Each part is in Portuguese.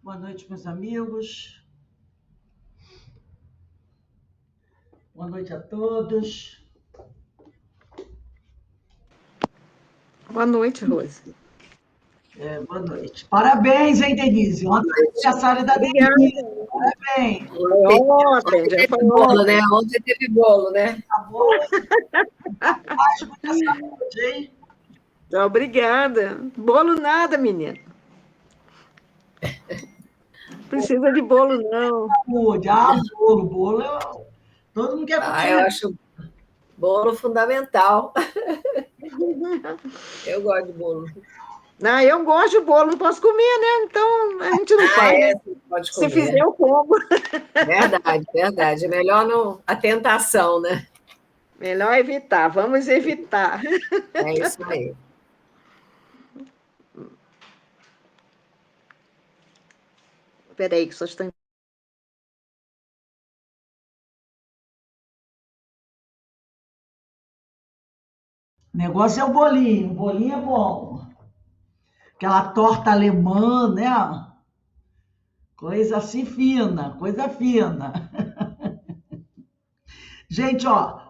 Boa noite, meus amigos. Boa noite a todos. Boa noite, Rose. Boa noite. Parabéns, hein, Denise? Ontem é aniversário da Denise. Parabéns. Ontem, já foi bolo, né? Ontem teve bolo, né? Tá bom. Paz, muita saúde, hein? Obrigada. Bolo nada, menina. Precisa de bolo, não. Saúde. Bolo. Todo mundo quer comer. Eu acho bolo fundamental. Eu gosto de bolo. Não, eu gosto de bolo, não posso comer, né? Então a gente não faz. Né? Pode comer. Se fizer, eu como. Verdade. É melhor não a tentação, né? Melhor evitar. Vamos evitar. É isso aí. Espera aí, que só está... O negócio é o bolinho. O bolinho é bom. Aquela torta alemã, né? Coisa assim fina, coisa fina. Gente,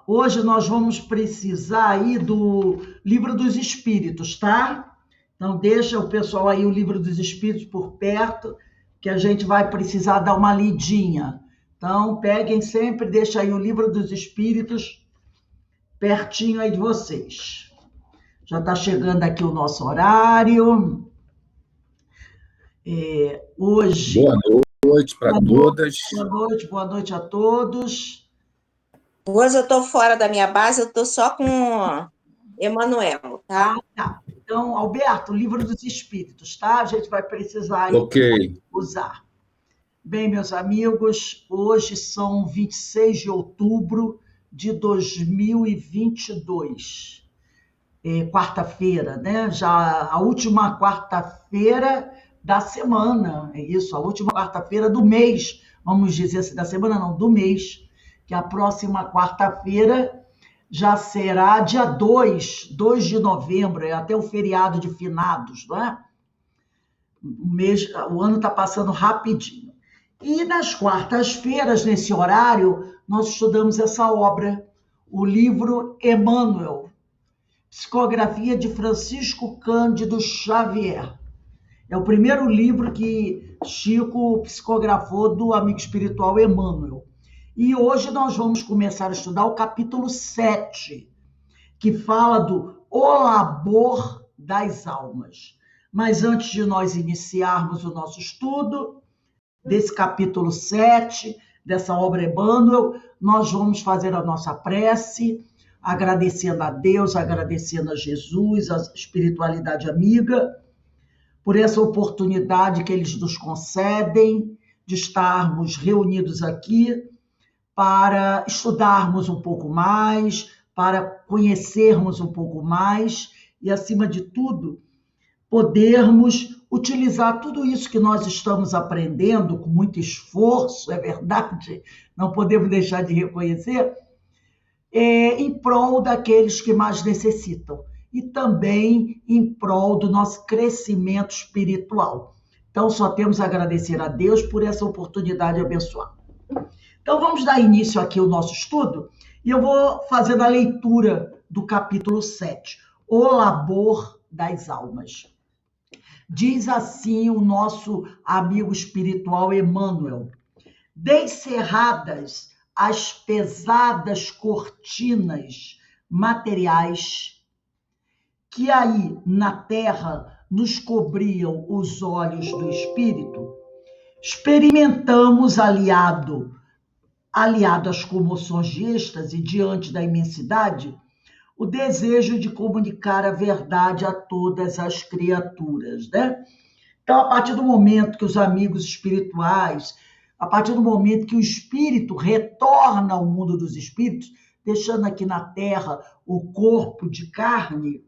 hoje nós vamos precisar aí do Livro dos Espíritos, tá? Então deixa o pessoal aí o Livro dos Espíritos por perto, que a gente vai precisar dar uma lidinha. Então peguem sempre, deixa aí o Livro dos Espíritos pertinho aí de vocês. Já está chegando aqui o nosso horário. Hoje... Boa noite para todas. Boa noite a todos. Hoje eu estou fora da minha base, eu estou só com Emanuel, tá? Tá. Então, Alberto, Livro dos Espíritos, tá? A gente vai precisar usar. Bem, meus amigos, hoje são 26 de outubro de 2022. Quarta-feira, né? Já a última quarta-feira da semana, é isso, a última quarta-feira do mês, vamos dizer assim, da semana não, do mês, que a próxima quarta-feira já será dia 2 de novembro, é até o feriado de finados, não é? O ano está passando rapidinho. E nas quartas-feiras, nesse horário, nós estudamos essa obra, o livro Emmanuel, Psicografia de Francisco Cândido Xavier. É o primeiro livro que Chico psicografou do amigo espiritual Emmanuel. E hoje nós vamos começar a estudar o capítulo 7, que fala do O Labor das Almas. Mas antes de nós iniciarmos o nosso estudo desse capítulo 7, dessa obra Emmanuel, nós vamos fazer a nossa prece, agradecendo a Deus, agradecendo a Jesus, a espiritualidade amiga, por essa oportunidade que eles nos concedem de estarmos reunidos aqui para estudarmos um pouco mais, para conhecermos um pouco mais e, acima de tudo, podermos utilizar tudo isso que nós estamos aprendendo com muito esforço, é verdade, não podemos deixar de reconhecer, em prol daqueles que mais necessitam e também em prol do nosso crescimento espiritual. Então, só temos a agradecer a Deus por essa oportunidade abençoada. Então, vamos dar início aqui ao nosso estudo e eu vou fazendo a leitura do capítulo 7, O Labor das Almas. Diz assim o nosso amigo espiritual Emmanuel: descerradas as pesadas cortinas materiais que aí na terra nos cobriam os olhos do espírito, experimentamos aliado às comoções de êxtase diante da imensidade, o desejo de comunicar a verdade a todas as criaturas, né? Então, a partir do momento que os amigos espirituais, a partir do momento que o espírito retorna ao mundo dos espíritos, deixando aqui na Terra o corpo de carne,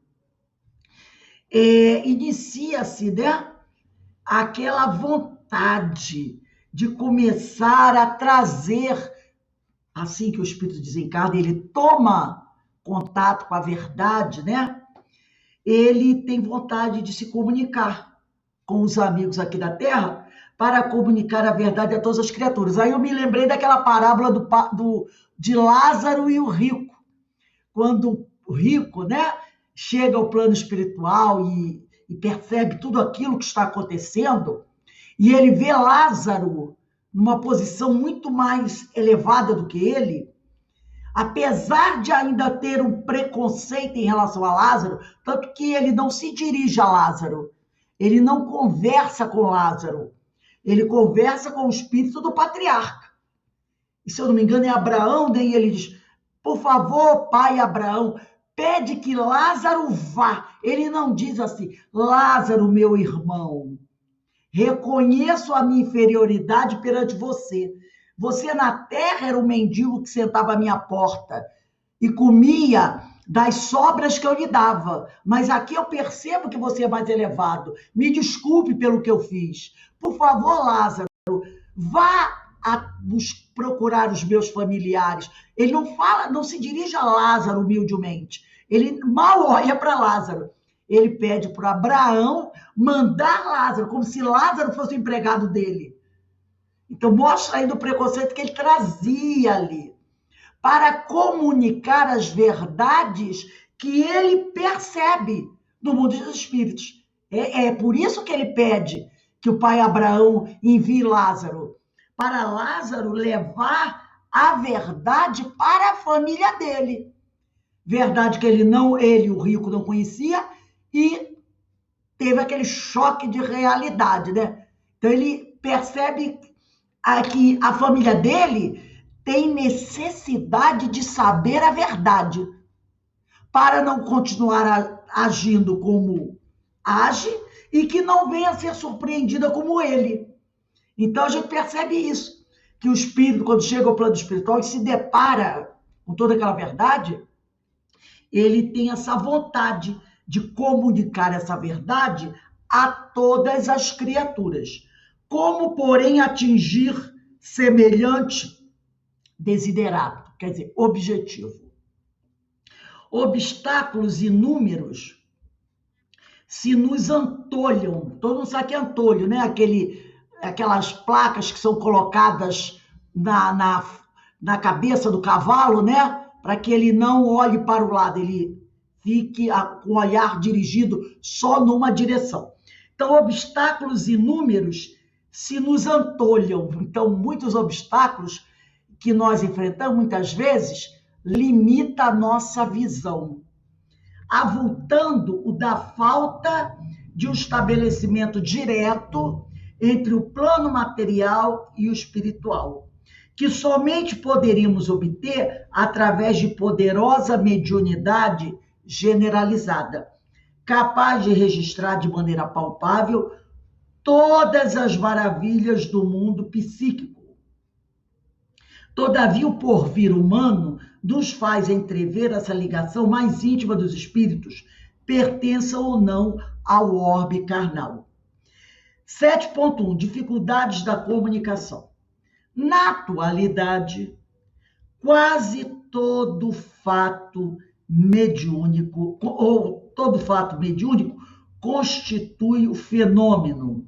inicia-se, né, aquela vontade de começar a trazer, assim que o espírito desencarna, ele toma contato com a verdade, né? Ele tem vontade de se comunicar com os amigos aqui da Terra para comunicar a verdade a todas as criaturas. Aí eu me lembrei daquela parábola de Lázaro e o rico. Quando o rico, né, chega ao plano espiritual e percebe tudo aquilo que está acontecendo, e ele vê Lázaro numa posição muito mais elevada do que ele, apesar de ainda ter um preconceito em relação a Lázaro, tanto que ele não se dirige a Lázaro, ele não conversa com Lázaro, ele conversa com o espírito do patriarca. E, se eu não me engano, é Abraão, daí ele diz: por favor, pai Abraão, pede que Lázaro vá. Ele não diz assim: Lázaro, meu irmão, reconheço a minha inferioridade perante você. Você na terra era um mendigo que sentava à minha porta e comia das sobras que eu lhe dava. Mas aqui eu percebo que você é mais elevado. Me desculpe pelo que eu fiz. Por favor, Lázaro, vá procurar os meus familiares. Ele não fala, não se dirige a Lázaro humildemente. Ele mal olha para Lázaro. Ele pede para Abraão mandar Lázaro, como se Lázaro fosse o empregado dele. Então, mostra aí do preconceito que ele trazia ali, para comunicar as verdades que ele percebe no mundo dos espíritos. É por isso que ele pede que o pai Abraão envie Lázaro, para Lázaro levar a verdade para a família dele. Verdade que ele, o rico, não conhecia, e teve aquele choque de realidade, né? Então, ele percebe que a família dele tem necessidade de saber a verdade, para não continuar agindo como age e que não venha a ser surpreendida como ele. Então, a gente percebe isso, que o espírito, quando chega ao plano espiritual e se depara com toda aquela verdade, ele tem essa vontade de comunicar essa verdade a todas as criaturas. Como, porém, atingir semelhante desiderato, quer dizer, objetivo? Obstáculos inúmeros se nos antolham. Todo mundo sabe que é antolho, né? Aquelas placas que são colocadas na cabeça do cavalo, né? Para que ele não olhe para o lado, ele fique com o olhar dirigido só numa direção. Então, obstáculos inúmeros se nos antolham. Então, muitos obstáculos que nós enfrentamos, muitas vezes, limita a nossa visão, avultando o da falta de um estabelecimento direto entre o plano material e o espiritual, que somente poderíamos obter através de poderosa mediunidade generalizada, capaz de registrar de maneira palpável todas as maravilhas do mundo psíquico. Todavia, o porvir humano nos faz entrever essa ligação mais íntima dos espíritos, pertença ou não ao orbe carnal. 7.1. Dificuldades da comunicação. Na atualidade, quase todo fato mediúnico, constitui o fenômeno,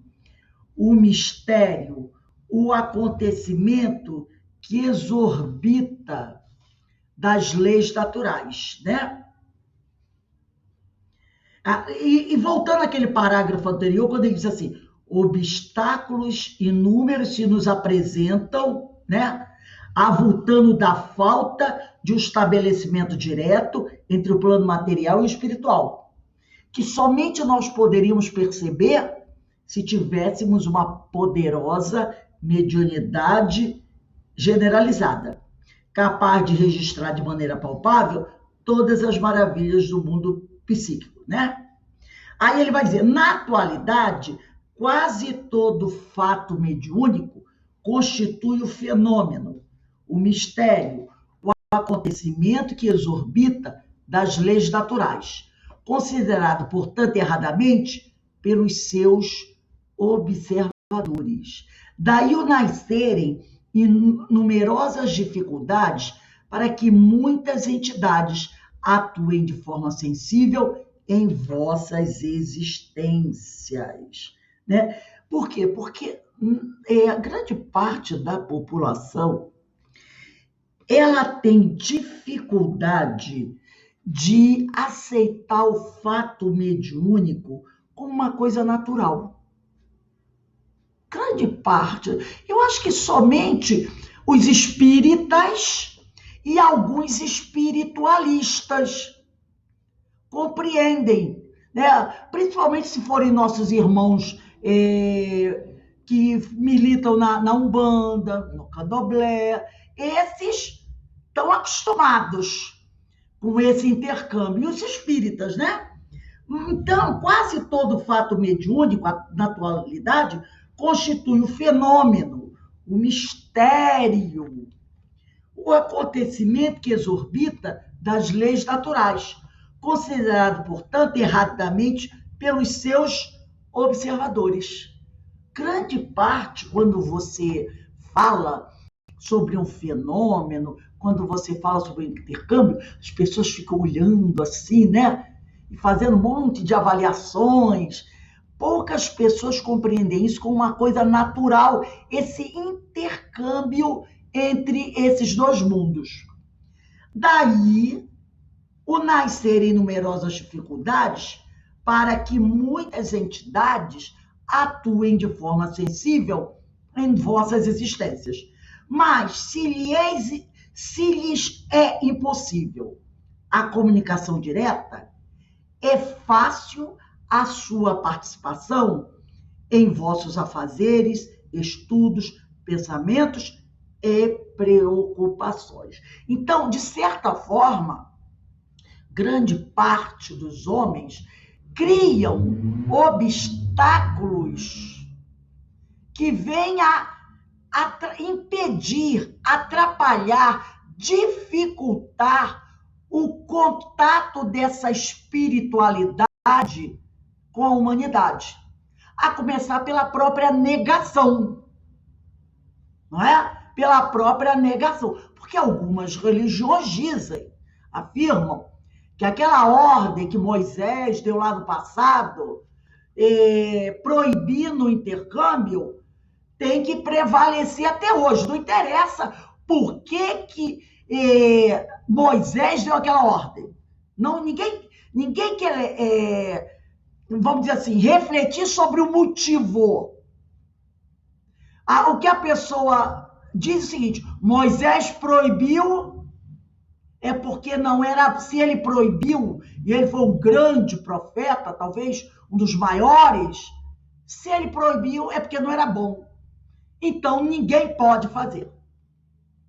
o mistério, o acontecimento que exorbita das leis naturais, né? E voltando àquele parágrafo anterior, quando ele diz assim: obstáculos inúmeros se nos apresentam, né? Avultando da falta de um estabelecimento direto entre o plano material e o espiritual, que somente nós poderíamos perceber se tivéssemos uma poderosa mediunidade generalizada, capaz de registrar de maneira palpável todas as maravilhas do mundo psíquico, né? Aí ele vai dizer: na atualidade, quase todo fato mediúnico constitui o fenômeno, o mistério, o acontecimento que exorbita das leis naturais, considerado, portanto, erradamente pelos seus observadores. Daí o nascerem numerosas dificuldades para que muitas entidades atuem de forma sensível em vossas existências, né? Por quê? Porque a grande parte da população ela tem dificuldade de aceitar o fato mediúnico como uma coisa natural. Grande parte. Eu acho que somente os espíritas e alguns espiritualistas compreendem, né? Principalmente se forem nossos irmãos que militam na Umbanda, no Candomblé. Esses estão acostumados com esse intercâmbio. E os espíritas, né? Então, quase todo fato mediúnico, na atualidade, constitui o fenômeno, o mistério, o acontecimento que exorbita das leis naturais, considerado, portanto, erradamente pelos seus observadores. Grande parte, quando você fala sobre um fenômeno, quando você fala sobre o intercâmbio, as pessoas ficam olhando assim, né? E fazendo um monte de avaliações. Poucas pessoas compreendem isso como uma coisa natural, esse intercâmbio entre esses dois mundos. Daí, o nascerem numerosas dificuldades para que muitas entidades atuem de forma sensível em vossas existências. Mas, se lhes é impossível a comunicação direta, é fácil a sua participação em vossos afazeres, estudos, pensamentos e preocupações. Então, de certa forma, grande parte dos homens criam obstáculos que vêm a impedir, atrapalhar, dificultar o contato dessa espiritualidade com a humanidade, a começar pela própria negação, não é? Pela própria negação, porque algumas religiões afirmam que aquela ordem que Moisés deu lá no passado, proibindo o intercâmbio, tem que prevalecer até hoje. Não interessa por que Moisés deu aquela ordem. Não, ninguém quer, vamos dizer assim, refletir sobre o motivo. O que a pessoa diz é o seguinte: Moisés proibiu, é porque não era. Se ele proibiu, e ele foi um grande profeta, talvez um dos maiores, se ele proibiu, é porque não era bom. Então, ninguém pode fazer.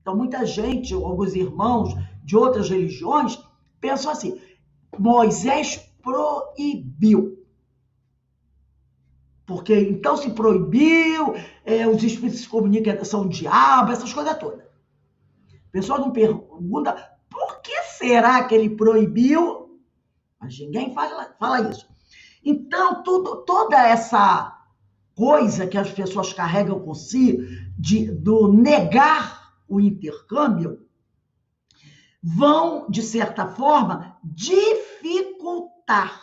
Então, muita gente, alguns irmãos de outras religiões, pensam assim: Moisés proibiu. Porque, então, se proibiu, os espíritos se comunicam, são o diabo, essas coisas todas. A pessoa não pergunta por que será que ele proibiu, mas ninguém fala isso. Então, toda essa coisa que as pessoas carregam com si, do negar o intercâmbio, vão, de certa forma, dificultar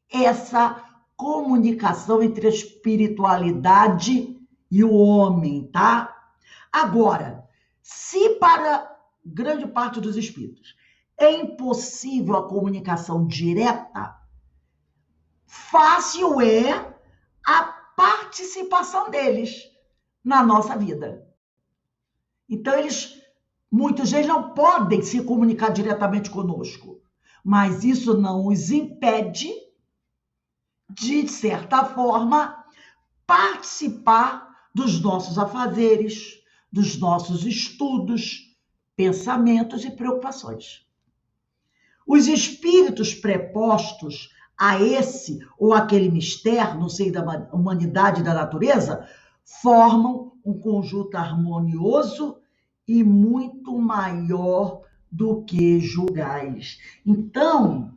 essa comunicação entre a espiritualidade e o homem, tá? Agora, se para grande parte dos espíritos é impossível a comunicação direta, fácil é a participação deles na nossa vida. Então, muitos deles não podem se comunicar diretamente conosco, mas isso não os impede de certa forma, participar dos nossos afazeres, dos nossos estudos, pensamentos e preocupações. Os espíritos prepostos a esse ou aquele mistério no seio da humanidade e da natureza formam um conjunto harmonioso e muito maior do que julgais. Então,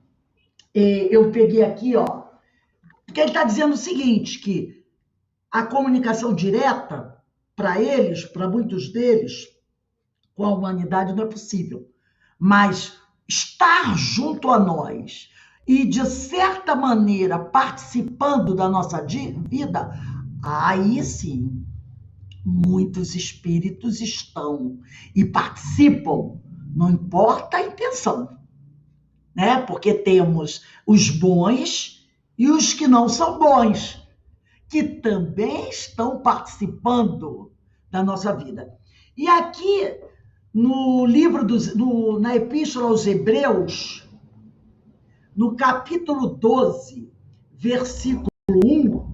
eu peguei aqui, porque ele está dizendo o seguinte, que a comunicação direta, para eles, para muitos deles, com a humanidade não é possível. Mas estar junto a nós e, de certa maneira, participando da nossa vida, Aí sim, muitos espíritos estão e participam, não importa a intenção, né? Porque temos os bons e os que não são bons, que também estão participando da nossa vida. E aqui, no livro na Epístola aos Hebreus, no capítulo 12, versículo 1,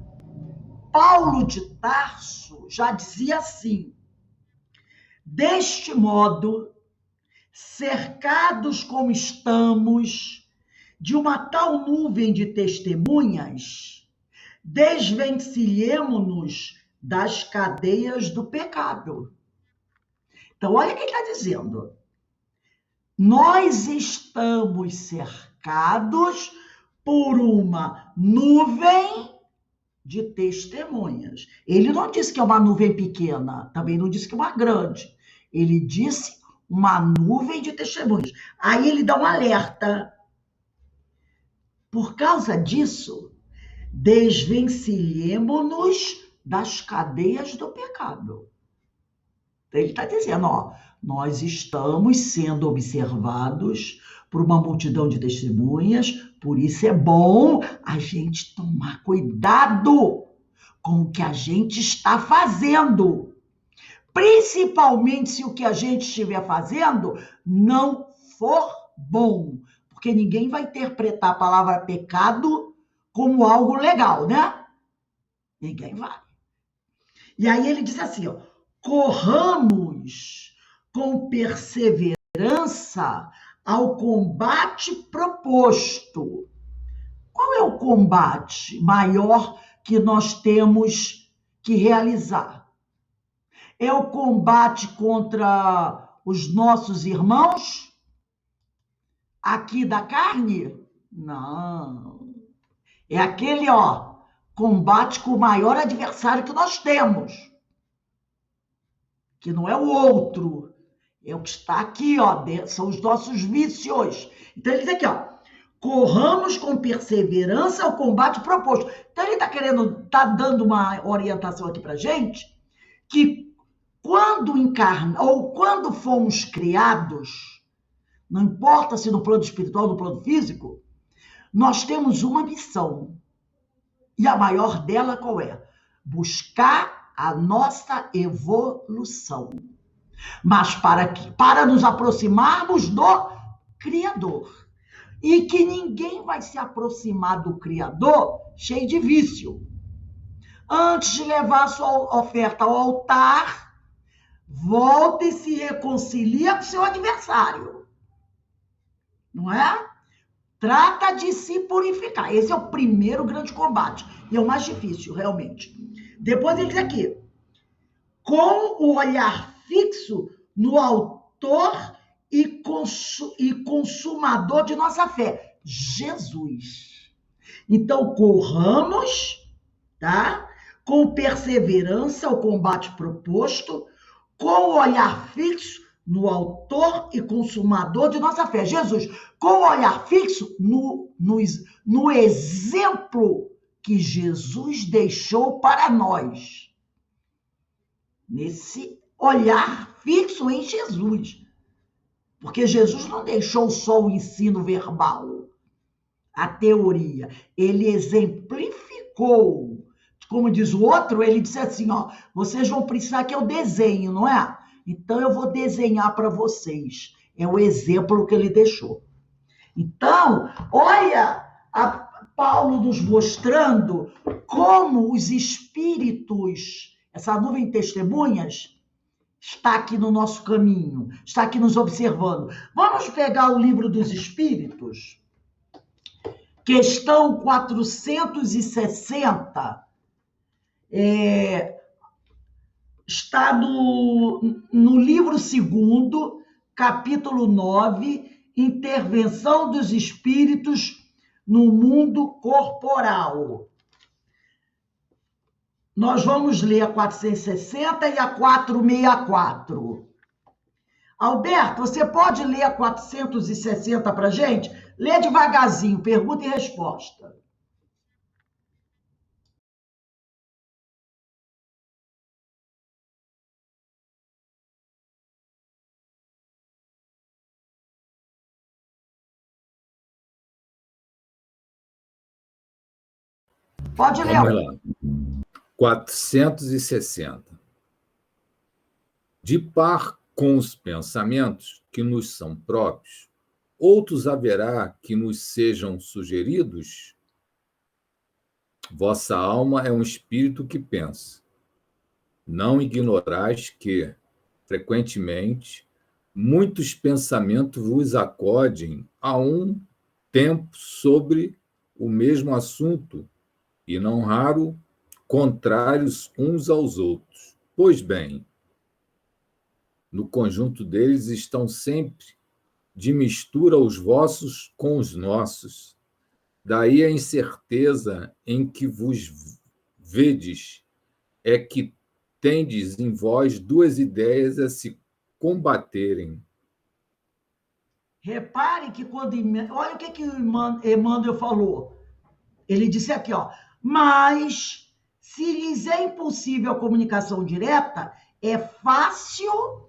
Paulo de Tarso já dizia assim: deste modo, cercados como estamos de uma tal nuvem de testemunhas, desvencilhemo-nos das cadeias do pecado. Então, olha o que ele está dizendo. Nós estamos cercados por uma nuvem de testemunhas. Ele não disse que é uma nuvem pequena, também não disse que é uma grande. Ele disse uma nuvem de testemunhas. Aí ele dá um alerta. Por causa disso, desvencilhemo-nos das cadeias do pecado. Ele está dizendo, ó, nós estamos sendo observados por uma multidão de testemunhas, por isso é bom a gente tomar cuidado com o que a gente está fazendo. Principalmente se o que a gente estiver fazendo não for bom. Porque ninguém vai interpretar a palavra pecado como algo legal, né? Ninguém vai. E aí ele diz assim, ó, corramos com perseverança ao combate proposto. Qual é o combate maior que nós temos que realizar? É o combate contra os nossos irmãos aqui da carne? Não. É aquele, ó, combate com o maior adversário que nós temos. Que não é o outro, é o que está aqui, ó, são os nossos vícios. Então ele diz aqui, ó, corramos com perseverança ao combate proposto. Então ele está dando uma orientação aqui para gente, que quando quando fomos criados, não importa se no plano espiritual ou no plano físico, nós temos uma missão. E a maior dela qual é? Buscar a nossa evolução. Mas para nos aproximarmos do Criador. E que ninguém vai se aproximar do Criador cheio de vício. Antes de levar a sua oferta ao altar, volta e se reconcilia com seu adversário. Não é? Trata de se purificar. Esse é o primeiro grande combate. E é o mais difícil, realmente. Depois ele diz aqui, com o olhar fixo no autor e consumador de nossa fé, Jesus. Então, corramos, tá? Com perseverança ao combate proposto, com o olhar fixo no autor e consumador de nossa fé, Jesus. Com o olhar fixo no exemplo que Jesus deixou para nós. Nesse olhar fixo em Jesus. Porque Jesus não deixou só o ensino verbal, a teoria. Ele exemplificou. Como diz o outro, ele disse assim, ó, vocês vão precisar que eu desenhe, não é? Então eu vou desenhar para vocês. É o exemplo que ele deixou. Então, olha Paulo nos mostrando como os espíritos, essa nuvem de testemunhas, está aqui no nosso caminho, está aqui nos observando. Vamos pegar o livro dos Espíritos, questão 460, está no livro 2º, capítulo 9, Intervenção dos Espíritos no Mundo Corporal. Nós vamos ler a 460 e a 464. Alberto, você pode ler a 460 para a gente? Lê devagarzinho, pergunta e resposta. Pode ler. Vamos lá. 460. De par com os pensamentos que nos são próprios, outros haverá que nos sejam sugeridos? Vossa alma é um espírito que pensa. Não ignorais que, frequentemente, muitos pensamentos vos acodem a um tempo sobre o mesmo assunto, e não raro, contrários uns aos outros. Pois bem, no conjunto deles estão sempre de mistura os vossos com os nossos. Daí a incerteza em que vos vedes é que tendes em vós duas ideias a se combaterem. Repare que quando... Olha o que o Emmanuel falou. Ele disse aqui, ó, mas se lhes é impossível a comunicação direta, é fácil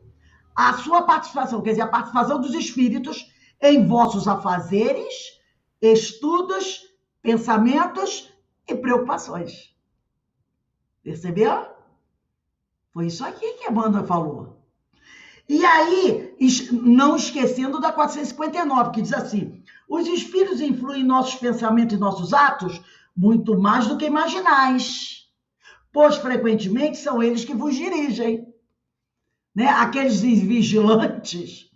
a sua participação, quer dizer, a participação dos espíritos em vossos afazeres, estudos, pensamentos e preocupações. Percebeu? Foi isso aqui que Emmanuel falou. E aí, não esquecendo da 459, que diz assim: os espíritos influem em nossos pensamentos e nossos atos muito mais do que imaginais, pois frequentemente são eles que vos dirigem. Né? Aqueles invigilantes,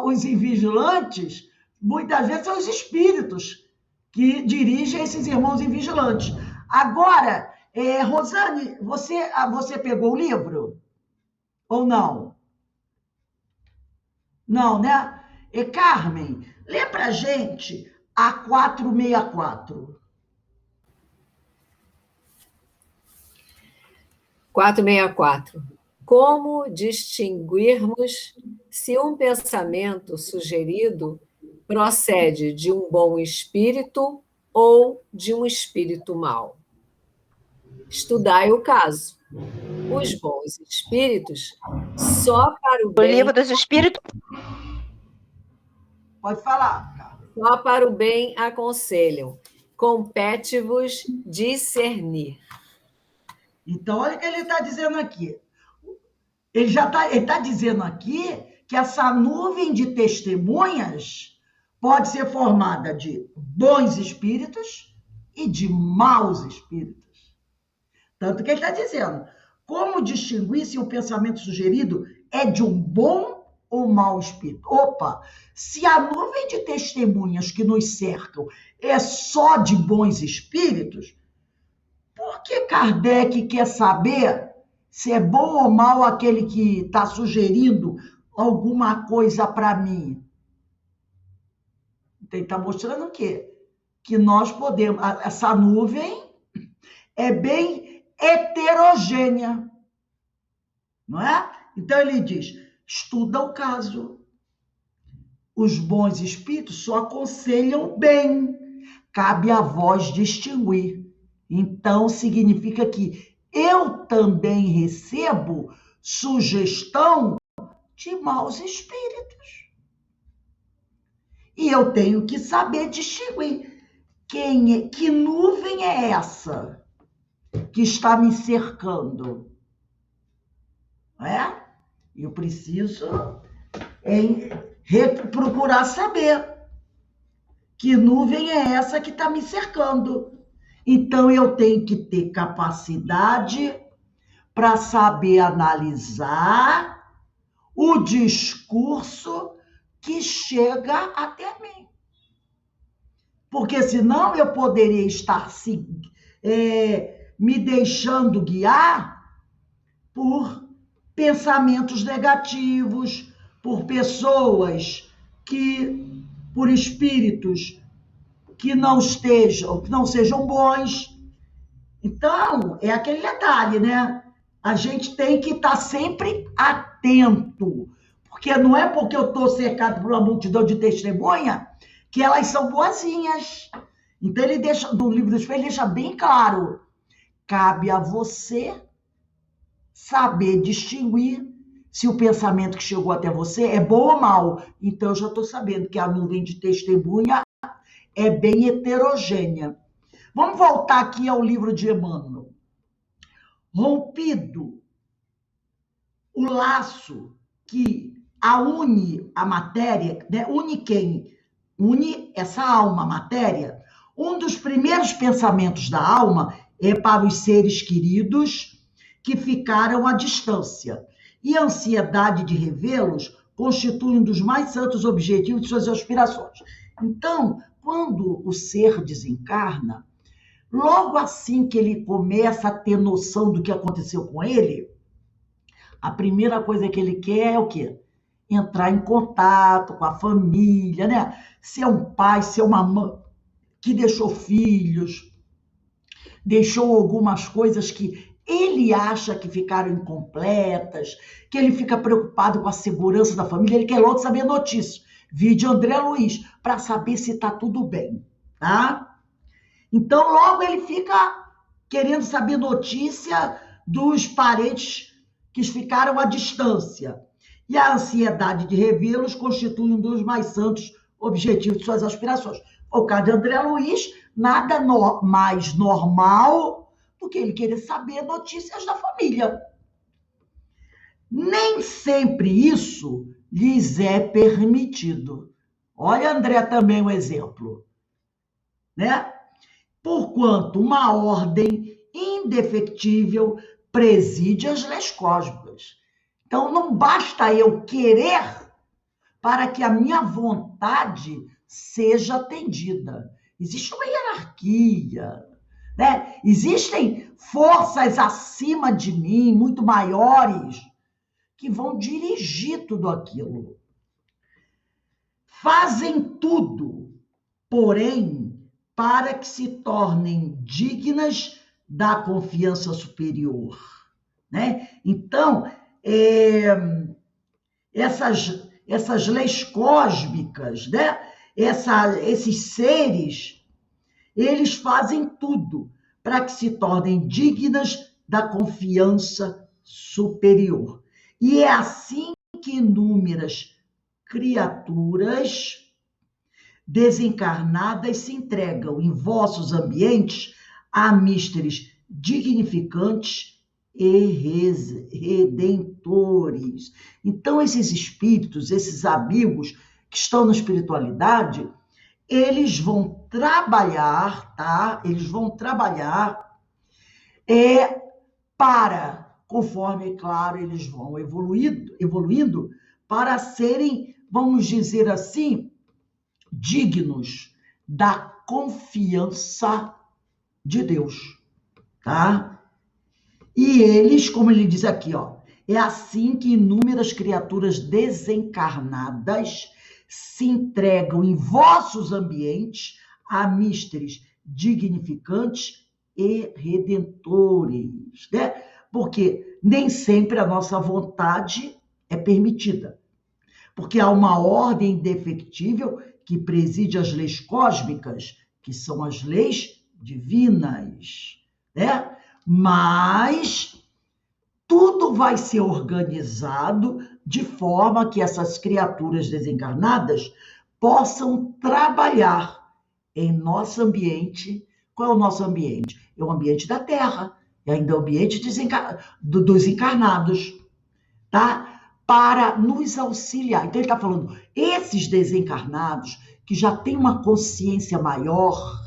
os invigilantes, muitas vezes são os espíritos que dirigem esses irmãos invigilantes. Agora, Rosane, você pegou o livro? Ou não? Não, né? Carmen, lê pra gente a 464. 464. Como distinguirmos se um pensamento sugerido procede de um bom espírito ou de um espírito mau? Estudai o caso. Os bons espíritos só para o bem... O livro dos espíritos... Pode falar, cara. Só para o bem aconselham. Compete-vos discernir. Então, olha o que ele está dizendo aqui. Ele está dizendo aqui que essa nuvem de testemunhas pode ser formada de bons espíritos e de maus espíritos. Tanto que ele está dizendo, como distinguir se o pensamento sugerido é de um bom ou mau espírito? Opa, se a nuvem de testemunhas que nos cercam é só de bons espíritos, por que Kardec quer saber se é bom ou mal aquele que está sugerindo alguma coisa para mim? Então, ele está mostrando o quê? Que nós podemos... Essa nuvem é bem heterogênea, não é? Então, ele diz, estuda o caso. Os bons espíritos só aconselham bem. Cabe a vós distinguir. Então, significa que eu também recebo sugestão de maus espíritos. E eu tenho que saber distinguir que nuvem é essa que está me cercando. Não é? Eu preciso procurar saber que nuvem é essa que está me cercando. Então, eu tenho que ter capacidade para saber analisar o discurso que chega até mim. Porque senão eu poderia estar me deixando guiar por pensamentos negativos, por pessoas por espíritos que não sejam bons. Então, é aquele detalhe, né? A gente tem que estar sempre atento, porque não é porque eu estou cercado por uma multidão de testemunha que elas são boazinhas. Então, ele deixa, no livro dos Espíritos, ele deixa bem claro, cabe a você saber distinguir se o pensamento que chegou até você é bom ou mal. Então, eu já estou sabendo que a nuvem de testemunha é bem heterogênea. Vamos voltar aqui ao livro de Emmanuel. Rompido o laço que une a matéria, né? Une quem? Une essa alma, a matéria. Um dos primeiros pensamentos da alma é para os seres queridos que ficaram à distância. E a ansiedade de revê-los constitui um dos mais santos objetivos de suas aspirações. Então, quando o ser desencarna, logo assim que ele começa a ter noção do que aconteceu com ele, a primeira coisa que ele quer é o quê? Entrar em contato com a família, né? Ser um pai, ser uma mãe que deixou filhos, deixou algumas coisas que ele acha que ficaram incompletas, que ele fica preocupado com a segurança da família, ele quer logo saber a notícia. Vídeo André Luiz, para saber se está tudo bem, tá? Então, logo ele fica querendo saber notícia dos parentes que ficaram à distância. E a ansiedade de revê-los constitui um dos mais santos objetivos de suas aspirações. O caso de André Luiz, nada mais normal do que ele querer saber notícias da família. Nem sempre isso lhes é permitido. Olha, André, também um exemplo, né? Porquanto uma ordem indefectível preside as leis cósmicas. Então, não basta eu querer para que a minha vontade seja atendida. Existe uma hierarquia, né? Existem forças acima de mim, muito maiores, que vão dirigir tudo aquilo. Fazem tudo, porém, para que se tornem dignas da confiança superior, né? Então, essas leis cósmicas, né? Esses seres, eles fazem tudo para que se tornem dignas da confiança superior. E é assim que inúmeras criaturas desencarnadas se entregam em vossos ambientes a místeres dignificantes e redentores. Então, esses espíritos, esses amigos que estão na espiritualidade, eles vão trabalhar, tá? Eles vão trabalhar para, conforme, claro, eles vão evoluindo para serem, vamos dizer assim, dignos da confiança de Deus, tá? E eles, como ele diz aqui, ó, é assim que inúmeras criaturas desencarnadas se entregam em vossos ambientes a místeres dignificantes e redentores, né? Porque nem sempre a nossa vontade é permitida, porque há uma ordem indefectível que preside as leis cósmicas, que são as leis divinas, né? Mas tudo vai ser organizado de forma que essas criaturas desencarnadas possam trabalhar em nosso ambiente. Qual é o nosso ambiente? É o ambiente da Terra, é ainda o ambiente dos encarnados, tá? Para nos auxiliar. Então, ele está falando, esses desencarnados que já têm uma consciência maior,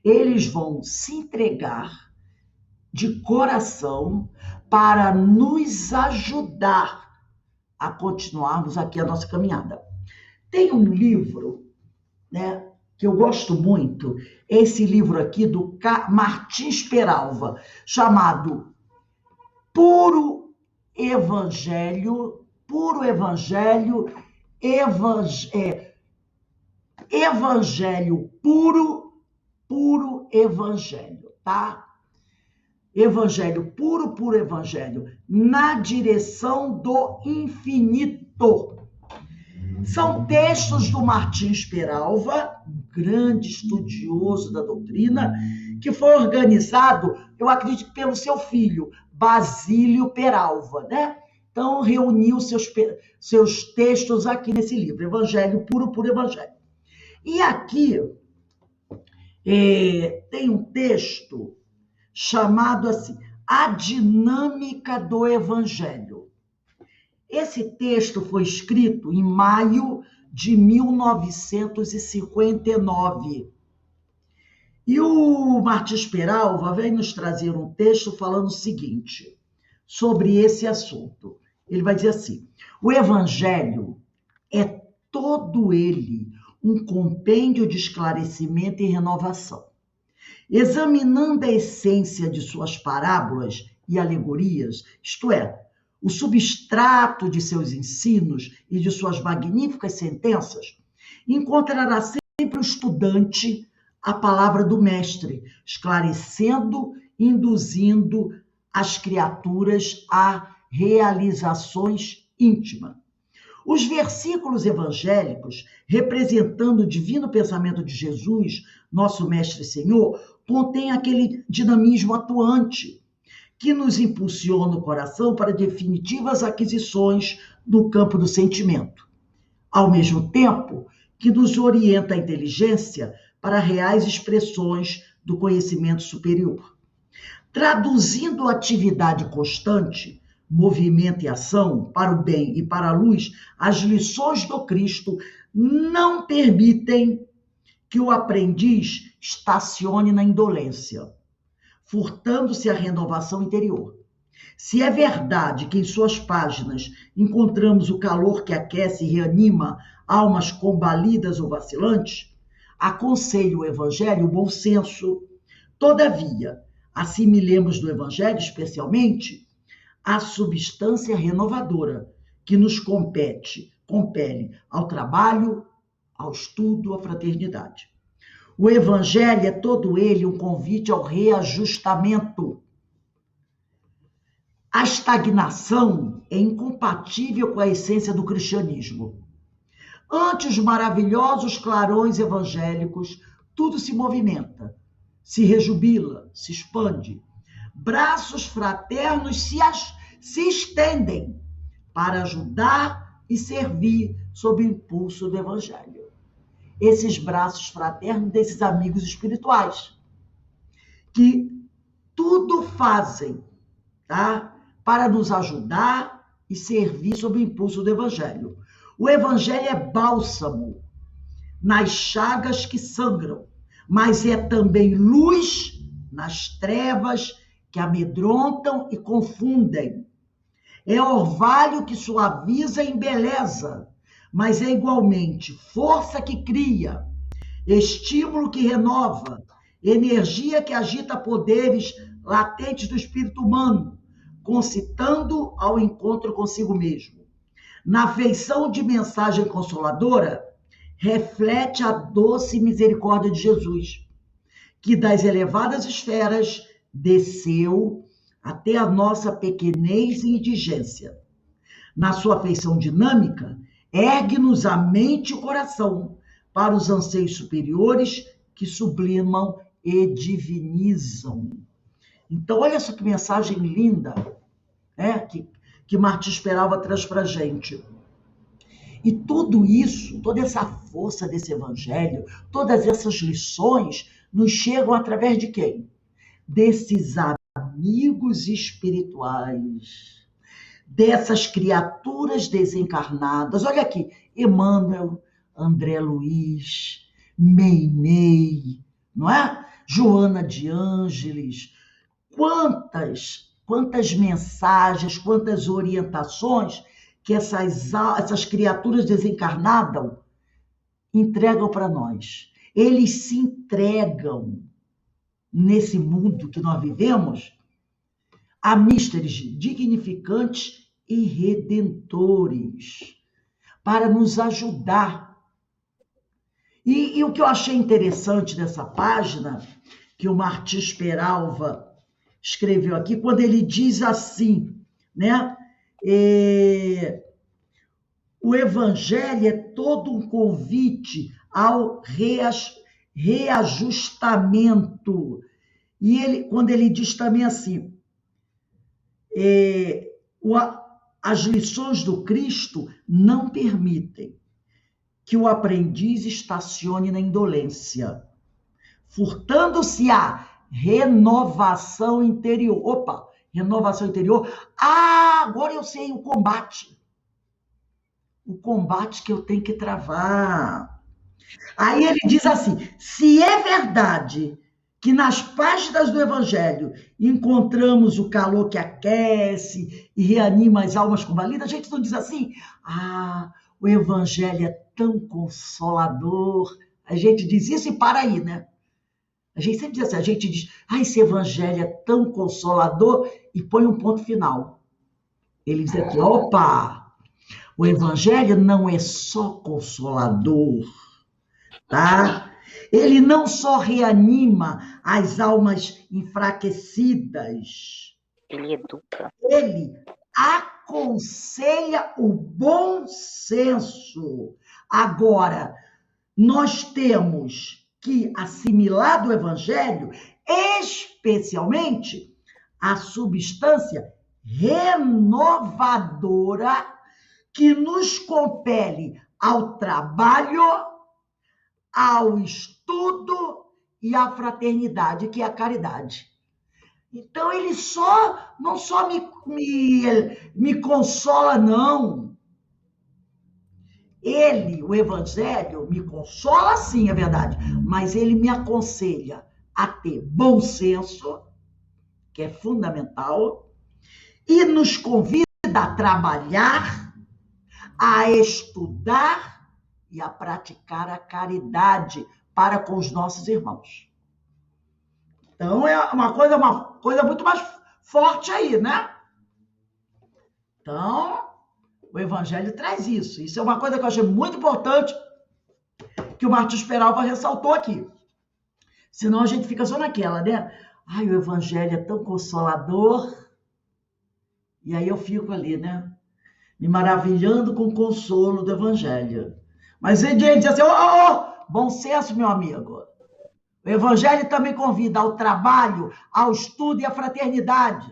eles vão se entregar de coração para nos ajudar a continuarmos aqui a nossa caminhada. Tem um livro, né, que eu gosto muito, esse livro aqui do Martins Peralva, chamado Puro Evangelho, Evangelho puro Evangelho, tá? Evangelho puro Evangelho, na direção do infinito. São textos do Martins Peralva, um grande estudioso da doutrina, que foi organizado, eu acredito, pelo seu filho, Basílio Peralva, né? Então, reuniu seus textos aqui nesse livro, Evangelho puro Evangelho. E aqui, Tem um texto chamado assim, A Dinâmica do Evangelho. Esse texto foi escrito em maio de 1959. E o Martins Peralva vem nos trazer um texto falando o seguinte, sobre esse assunto. Ele vai dizer assim, o Evangelho é todo ele um compêndio de esclarecimento e renovação. Examinando a essência de suas parábolas e alegorias, isto é, o substrato de seus ensinos e de suas magníficas sentenças, encontrará sempre o estudante a palavra do Mestre, esclarecendo, induzindo as criaturas a realizações íntimas. Os versículos evangélicos, representando o divino pensamento de Jesus, nosso Mestre e Senhor, contêm aquele dinamismo atuante que nos impulsiona o coração para definitivas aquisições no campo do sentimento. Ao mesmo tempo que nos orienta a inteligência para reais expressões do conhecimento superior. Traduzindo a atividade constante, movimento e ação para o bem e para a luz, as lições do Cristo não permitem que o aprendiz estacione na indolência, furtando-se a renovação interior. Se é verdade que em suas páginas encontramos o calor que aquece e reanima almas combalidas ou vacilantes, aconselho o Evangelho o bom senso. Todavia, assimilemos do Evangelho, especialmente, a substância renovadora que nos compele ao trabalho, ao estudo, à fraternidade. O Evangelho é todo ele um convite ao reajustamento. A estagnação é incompatível com a essência do cristianismo. Ante os maravilhosos clarões evangélicos, tudo se movimenta, se rejubila, se expande. Braços fraternos se estendem para ajudar e servir sob o impulso do Evangelho. Esses braços fraternos desses amigos espirituais, que tudo fazem, tá? Para nos ajudar e servir sob o impulso do Evangelho. O Evangelho é bálsamo nas chagas que sangram, mas é também luz nas trevas que amedrontam e confundem. É orvalho que suaviza e embeleza, mas é igualmente força que cria, estímulo que renova, energia que agita poderes latentes do espírito humano, concitando ao encontro consigo mesmo. Na feição de mensagem consoladora, reflete a doce misericórdia de Jesus, que das elevadas esferas desceu até a nossa pequenez e indigência. Na sua feição dinâmica, ergue-nos a mente e o coração para os anseios superiores que sublimam e divinizam. Então, olha só que mensagem linda, né? Que Martins Peralva traz para a gente. E tudo isso, toda essa força desse evangelho, todas essas lições, nos chegam através de quem? Desses amigos espirituais, dessas criaturas desencarnadas. Olha aqui, Emmanuel, André Luiz, Meimei, não é? Joana de Ângeles, quantas mensagens, quantas orientações que essas criaturas desencarnadas entregam para nós. Eles se entregam nesse mundo que nós vivemos a místeres dignificantes e redentores para nos ajudar. E o que eu achei interessante dessa página, que o Martins Peralva escreveu aqui, quando ele diz assim, né? O Evangelho é todo um convite ao reajustamento. E quando ele diz também assim, as lições do Cristo não permitem que o aprendiz estacione na indolência, furtando-se a renovação interior. Opa, renovação interior. Ah, agora eu sei o combate. O combate que eu tenho que travar. Aí ele diz assim: se é verdade que nas páginas do Evangelho encontramos o calor que aquece e reanima as almas combalidas, a gente não diz assim: ah, o Evangelho é tão consolador. A gente diz isso e para aí, né? A gente sempre diz assim, a gente diz: ah, esse Evangelho é tão consolador, e põe um ponto final. Ele diz aqui: opa, o Evangelho não é só consolador, tá? Ele não só reanima as almas enfraquecidas. Ele educa. Ele aconselha o bom senso. Agora, nós temos que assimilar do Evangelho, especialmente, a substância renovadora que nos compele ao trabalho, ao estudo e à fraternidade, que é a caridade. Então, ele não só me consola, não. Ele, o Evangelho, me consola, sim, é verdade, mas ele me aconselha a ter bom senso, que é fundamental, e nos convida a trabalhar, a estudar e a praticar a caridade para com os nossos irmãos. Então, é uma coisa muito mais forte aí, né? Então, o Evangelho traz isso. Isso é uma coisa que eu achei muito importante que o Martins Peralva ressaltou aqui. Senão a gente fica só naquela, né? Ai, o Evangelho é tão consolador. E aí eu fico ali, né? Me maravilhando com o consolo do Evangelho. Mas ele diz assim: bom senso, meu amigo. O Evangelho também convida ao trabalho, ao estudo e à fraternidade.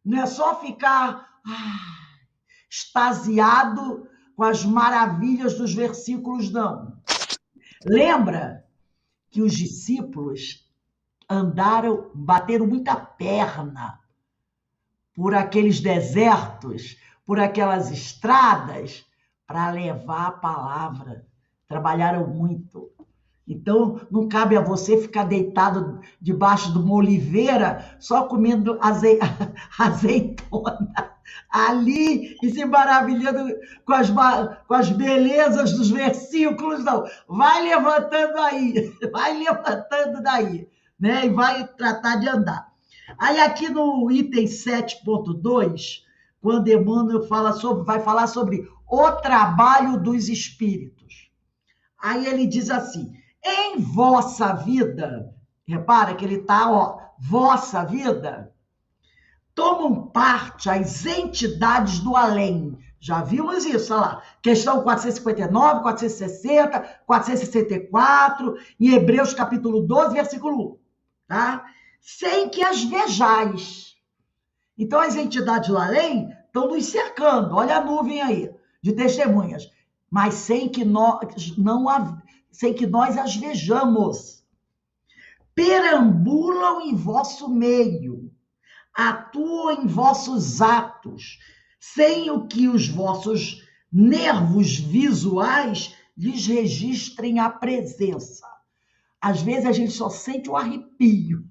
Não é só ficar extasiado com as maravilhas dos versículos, não. Lembra que os discípulos bateram muita perna por aqueles desertos, por aquelas estradas, para levar a palavra. Trabalharam muito. Então, não cabe a você ficar deitado debaixo de uma oliveira, só comendo azeitona ali e se maravilhando com as belezas dos versículos, não. Vai levantando aí, vai levantando daí, né? E vai tratar de andar. Aí aqui no item 7.2, quando Emmanuel vai falar sobre o trabalho dos espíritos. Aí ele diz assim: em vossa vida, repara que ele está, vossa vida, tomam parte as entidades do além. Já vimos isso, olha lá. Questão 459, 460, 464, em Hebreus capítulo 12, versículo 1. Tá? Sem que as vejais. Então, as entidades do além estão nos cercando. Olha a nuvem aí, de testemunhas. Mas sem que nós as vejamos. Perambulam em vosso meio, atuam em vossos atos, sem o que os vossos nervos visuais lhes registrem a presença. Às vezes a gente só sente o arrepio,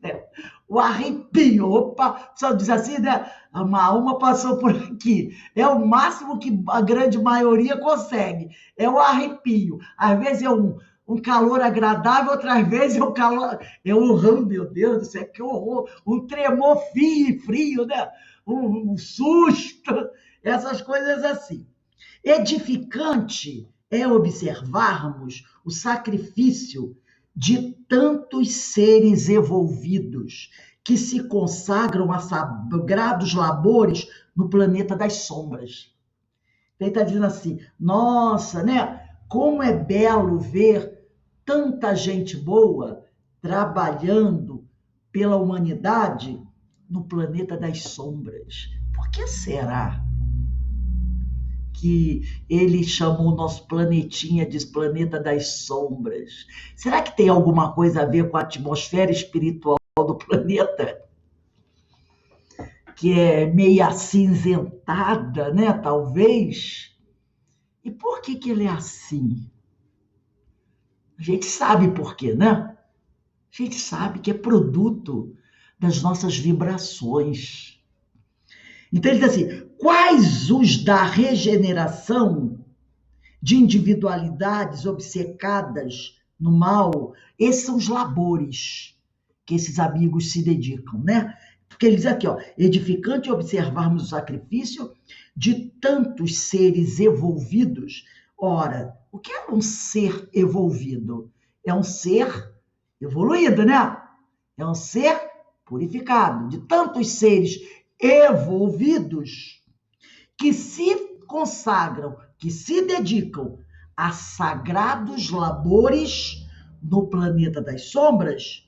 né? O arrepio, opa, só diz assim, né? Uma alma passou por aqui. É o máximo que a grande maioria consegue. É o arrepio. Às vezes é um calor agradável, outras vezes é um calor... meu Deus do céu, que horror! Um tremor frio, né? Um susto, essas coisas assim. Edificante é observarmos o sacrifício de tantos seres evolvidos que se consagram a sagrados labores no planeta das sombras. Ele está dizendo assim: nossa, né? Como é belo ver tanta gente boa trabalhando pela humanidade no planeta das sombras. Por que será que ele chamou o nosso planetinha de planeta das sombras. Será que tem alguma coisa a ver com a atmosfera espiritual do planeta? Que é meio acinzentada, né? Talvez. E por que ele é assim? A gente sabe por quê, né? A gente sabe que é produto das nossas vibrações. Então ele diz assim, quais os da regeneração de individualidades obcecadas no mal? Esses são os labores que esses amigos se dedicam, né? Porque ele diz aqui, ó, edificante observarmos o sacrifício de tantos seres evolvidos. Ora, o que é um ser evolvido? É um ser evoluído, né? É um ser purificado, de tantos seres evolvidos que se consagram, que se dedicam a sagrados labores no planeta das sombras,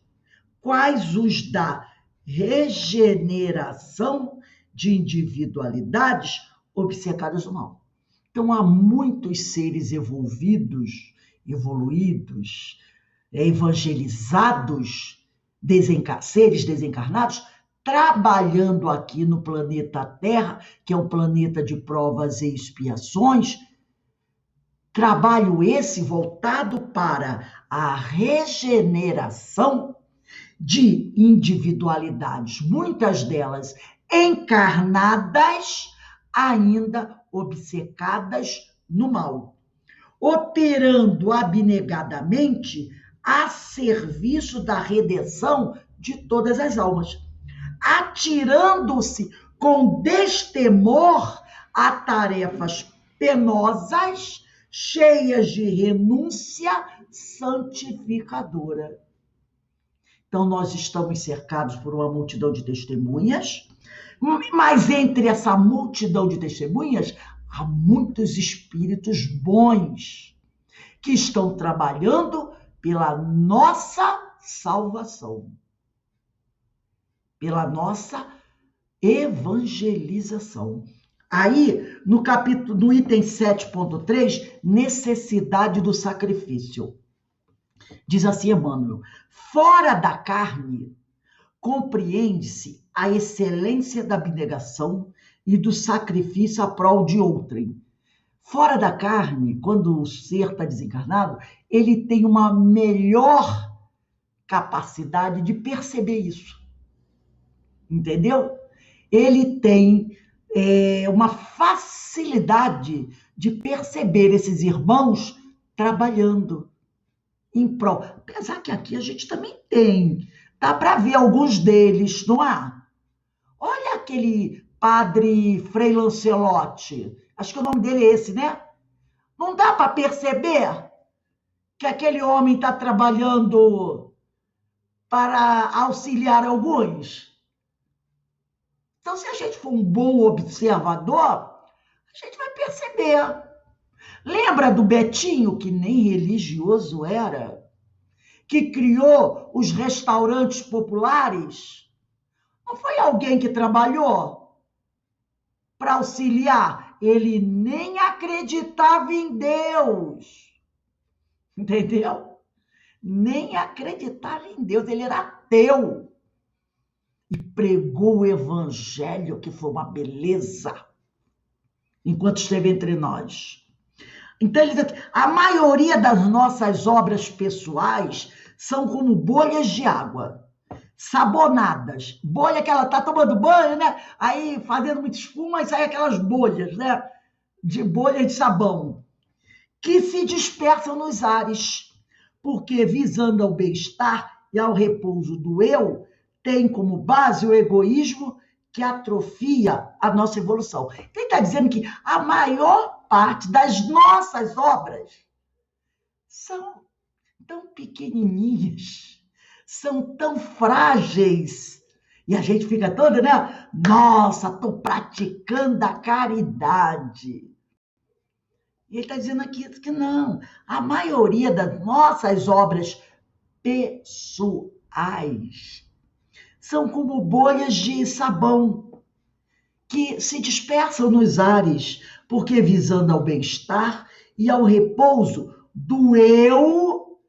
quais os da regeneração de individualidades obcecadas no mal. Então, há muitos seres evoluídos, evangelizados, seres desencarnados, trabalhando aqui no planeta Terra, que é um planeta de provas e expiações, trabalho esse voltado para a regeneração de individualidades, muitas delas encarnadas, ainda obcecadas no mal, operando abnegadamente a serviço da redenção de todas as almas, atirando-se com destemor a tarefas penosas, cheias de renúncia santificadora. Então, nós estamos cercados por uma multidão de testemunhas, mas entre essa multidão de testemunhas, há muitos espíritos bons que estão trabalhando pela nossa salvação, pela nossa evangelização. Aí, no item 7.3, necessidade do sacrifício. Diz assim Emmanuel, fora da carne, compreende-se a excelência da abnegação e do sacrifício à prol de outrem. Fora da carne, quando o ser está desencarnado, ele tem uma melhor capacidade de perceber isso. Entendeu? Ele tem uma facilidade de perceber esses irmãos trabalhando em prol. Apesar que aqui a gente também tem. Dá para ver alguns deles, não há? Olha aquele padre Frei Lancelotti. Acho que o nome dele é esse, né? Não dá para perceber que aquele homem está trabalhando para auxiliar alguns? Então, se a gente for um bom observador, a gente vai perceber. Lembra do Betinho, que nem religioso era, que criou os restaurantes populares? Não foi alguém que trabalhou para auxiliar? Ele nem acreditava em Deus. Entendeu? Nem acreditava em Deus, ele era ateu. E pregou o evangelho, que foi uma beleza, enquanto esteve entre nós. Então, ele diz, a maioria das nossas obras pessoais são como bolhas de água, sabonadas. Bolha que ela está tomando banho, né? Aí, fazendo muita espuma, e sai aquelas bolhas, né? De bolhas de sabão, que se dispersam nos ares, porque, visando ao bem-estar e ao repouso do eu, tem como base o egoísmo que atrofia a nossa evolução. Ele está dizendo que a maior parte das nossas obras são tão pequenininhas, são tão frágeis, e a gente fica toda, né? Nossa, estou praticando a caridade. E ele está dizendo aqui que não, a maioria das nossas obras pessoais são como bolhas de sabão que se dispersam nos ares, porque visando ao bem-estar e ao repouso do eu,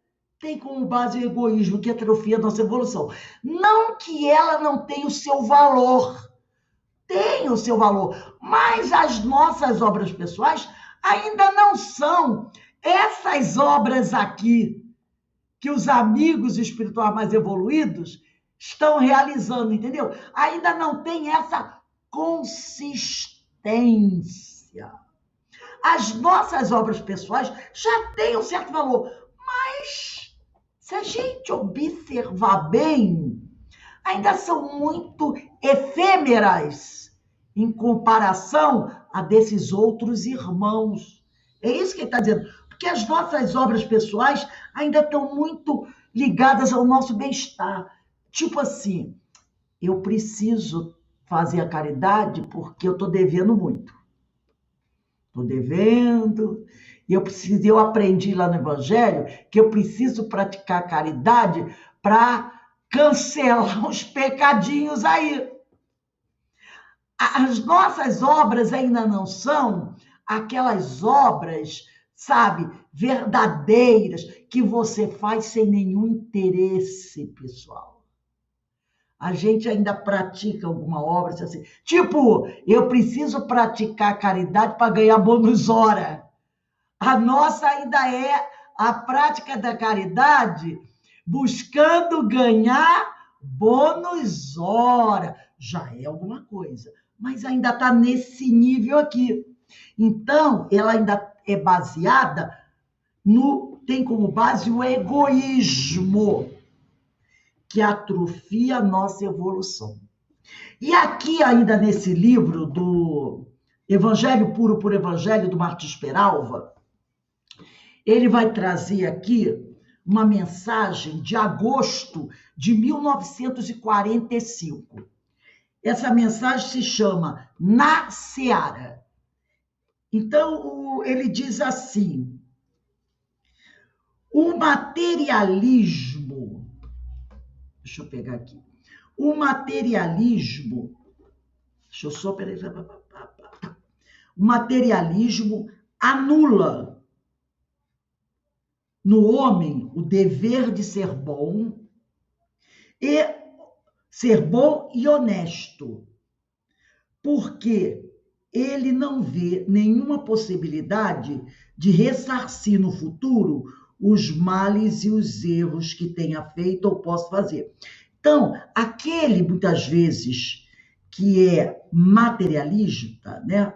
tem como base o egoísmo que atrofia a nossa evolução. Não que ela não tenha o seu valor, tem o seu valor, mas as nossas obras pessoais ainda não são essas obras aqui que os amigos espirituais mais evoluídos estão realizando, entendeu? Ainda não tem essa consistência. As nossas obras pessoais já têm um certo valor, mas se a gente observar bem, ainda são muito efêmeras em comparação a desses outros irmãos. É isso que ele está dizendo. Porque as nossas obras pessoais ainda estão muito ligadas ao nosso bem-estar. Tipo assim, eu preciso fazer a caridade porque eu estou devendo muito. Estou devendo. E eu aprendi lá no Evangelho que eu preciso praticar a caridade para cancelar os pecadinhos aí. As nossas obras ainda não são aquelas obras, sabe, verdadeiras, que você faz sem nenhum interesse pessoal. A gente ainda pratica alguma obra assim, tipo, eu preciso praticar caridade para ganhar bônus hora. A nossa ainda é a prática da caridade buscando ganhar bônus hora. Já é alguma coisa, mas ainda está nesse nível aqui. Então, ela ainda é baseada tem como base o egoísmo, que atrofia a nossa evolução. E aqui ainda nesse livro do Evangelho Puro por Evangelho, do Martins Peralva, ele vai trazer aqui uma mensagem de agosto de 1945. Essa mensagem se chama Na Seara. Então, ele diz assim, o materialismo, deixa eu pegar aqui, o materialismo, deixa eu só, peraí, o materialismo anula no homem o dever de ser bom e honesto, porque ele não vê nenhuma possibilidade de ressarcir no futuro os males e os erros que tenha feito ou possa fazer. Então, aquele, muitas vezes, que é materialista, né?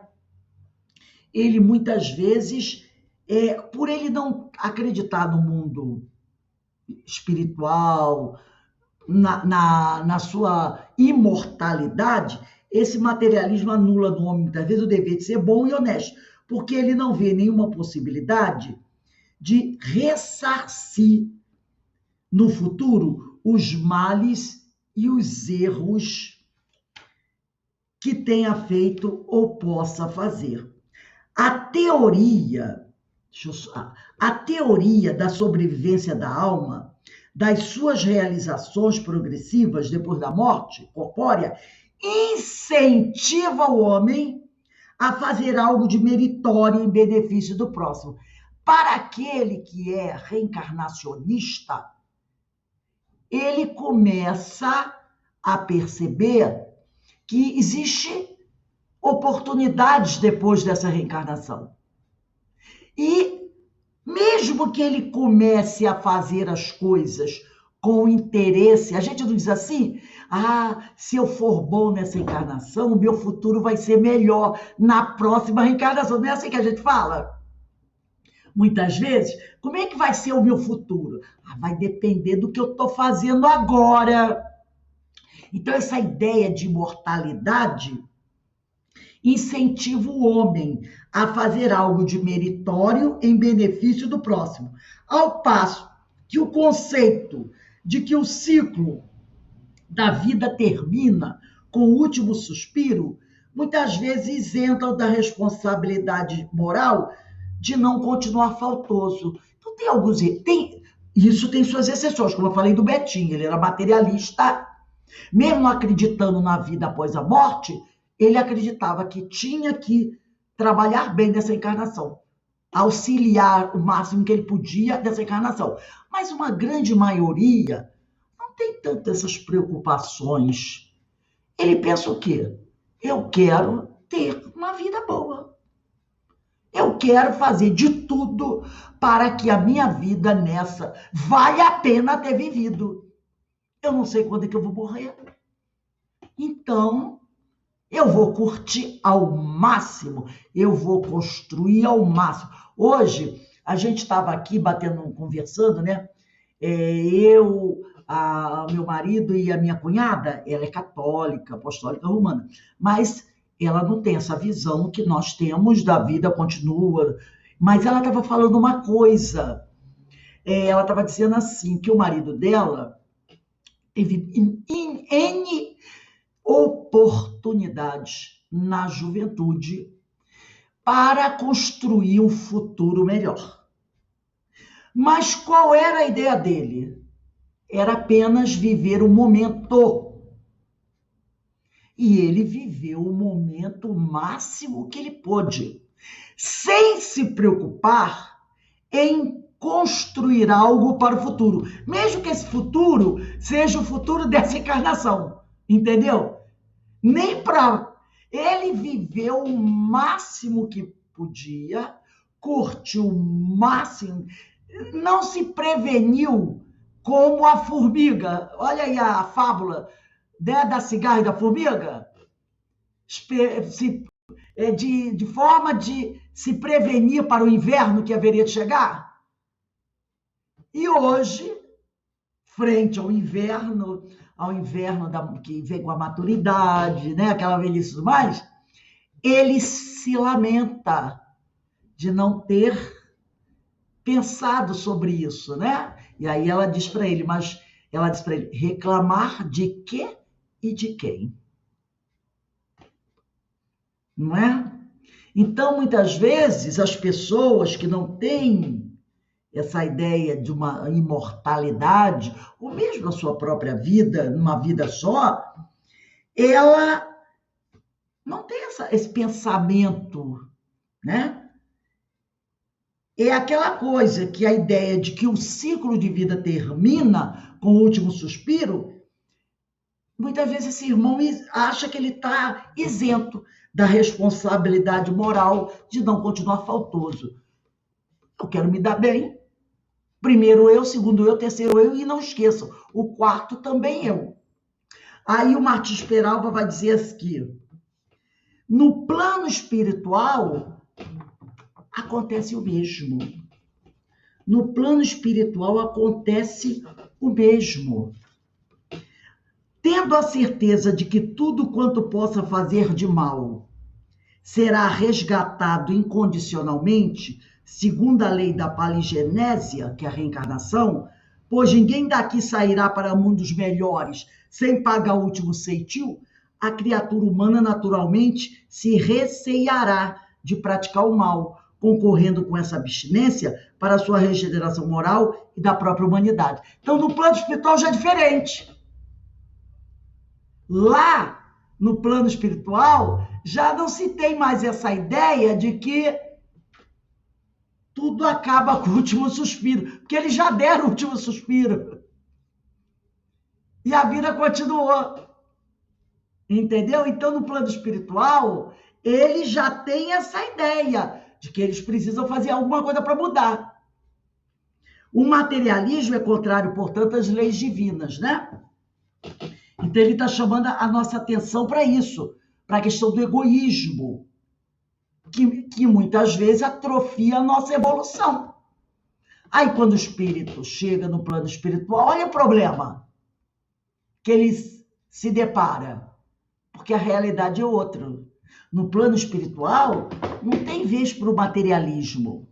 Ele, muitas vezes, por ele não acreditar no mundo espiritual, na sua imortalidade, esse materialismo anula no homem, muitas vezes, o dever de ser bom e honesto, porque ele não vê nenhuma possibilidade de ressarcir no futuro os males e os erros que tenha feito ou possa fazer. A teoria da sobrevivência da alma, das suas realizações progressivas depois da morte corpórea, incentiva o homem a fazer algo de meritório em benefício do próximo. Para aquele que é reencarnacionista, ele começa a perceber que existe oportunidades depois dessa reencarnação. E mesmo que ele comece a fazer as coisas com interesse, a gente não diz assim, se eu for bom nessa encarnação, o meu futuro vai ser melhor na próxima reencarnação. Não é assim que a gente fala? Muitas vezes, como é que vai ser o meu futuro? Vai depender do que eu estou fazendo agora. Então, essa ideia de imortalidade incentiva o homem a fazer algo de meritório em benefício do próximo. Ao passo que o conceito de que o ciclo da vida termina com o último suspiro, muitas vezes isenta da responsabilidade moral de não continuar faltoso. Então, isso tem suas exceções, como eu falei do Betinho, ele era materialista, mesmo acreditando na vida após a morte, ele acreditava que tinha que trabalhar bem nessa encarnação, auxiliar o máximo que ele podia nessa encarnação. Mas uma grande maioria não tem tantas essas preocupações. Ele pensa o quê? Eu quero ter uma vida boa. Eu quero fazer de tudo para que a minha vida nessa vale a pena ter vivido. Eu não sei quando é que eu vou morrer. Então, eu vou curtir ao máximo, eu vou construir ao máximo. Hoje, a gente estava aqui conversando, né? Eu, meu marido e a minha cunhada, ela é católica, apostólica romana, mas ela não tem essa visão que nós temos da vida continua. Mas ela estava falando uma coisa, ela estava dizendo assim, que o marido dela teve N oportunidades na juventude para construir um futuro melhor. Mas qual era a ideia dele? Era apenas viver o momento. E ele viveu o momento máximo que ele pôde, sem se preocupar em construir algo para o futuro, mesmo que esse futuro seja o futuro dessa encarnação, entendeu? Nem para... Ele viveu o máximo que podia, curtiu o máximo, não se preveniu como a formiga. Olha aí a fábula, né, da cigarra e da formiga. De forma de se prevenir para o inverno que haveria de chegar. E hoje, frente ao inverno que vem com a maturidade, né, aquela velhice e tudo mais, ele se lamenta de não ter pensado sobre isso, né? E aí ela diz para ele, reclamar de quê e de quem? Não é? Então, muitas vezes, as pessoas que não têm essa ideia de uma imortalidade, ou mesmo a sua própria vida, numa vida só, ela não tem esse pensamento, né? É aquela coisa que a ideia de que o ciclo de vida termina com o último suspiro, muitas vezes esse irmão acha que ele está isento da responsabilidade moral de não continuar faltoso. Eu quero me dar bem. Primeiro eu, segundo eu, terceiro eu, e não esqueçam, o quarto também eu. Aí o Martins Peralva vai dizer assim, no plano espiritual acontece o mesmo. No plano espiritual acontece o mesmo. Tendo a certeza de que tudo quanto possa fazer de mal será resgatado incondicionalmente, segundo a lei da paligenésia, que é a reencarnação, pois ninguém daqui sairá para mundos melhores sem pagar o último ceitil, a criatura humana naturalmente se receará de praticar o mal, concorrendo com essa abstinência para a sua regeneração moral e da própria humanidade. Então, no plano espiritual já é diferente. Lá, no plano espiritual, já não se tem mais essa ideia de que tudo acaba com o último suspiro, porque eles já deram o último suspiro. E a vida continuou. Entendeu? Então, no plano espiritual, eles já têm essa ideia de que eles precisam fazer alguma coisa para mudar. O materialismo é contrário, portanto, às leis divinas, né? Então, ele está chamando a nossa atenção para isso, para a questão do egoísmo, que muitas vezes atrofia a nossa evolução. Aí, quando o espírito chega no plano espiritual, olha o problema que ele se depara, porque a realidade é outra. No plano espiritual, não tem vez para o materialismo,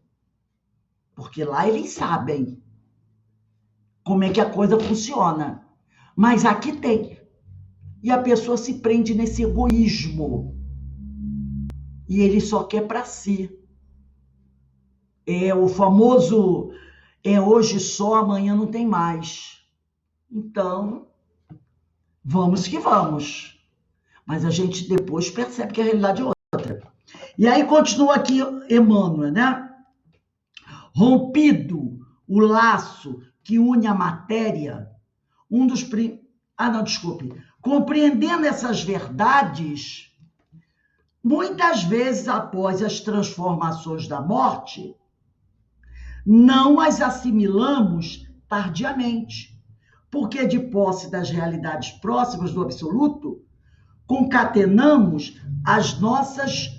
porque lá eles sabem como é que a coisa funciona. Mas aqui tem. E a pessoa se prende nesse egoísmo. E ele só quer para si. É o famoso, hoje só, amanhã não tem mais. Então, vamos que vamos. Mas a gente depois percebe que a realidade é outra. E aí continua aqui Emmanuel, né? Rompido o laço que une a matéria, compreendendo essas verdades, muitas vezes após as transformações da morte, não as assimilamos tardiamente, porque de posse das realidades próximas do absoluto, concatenamos as nossas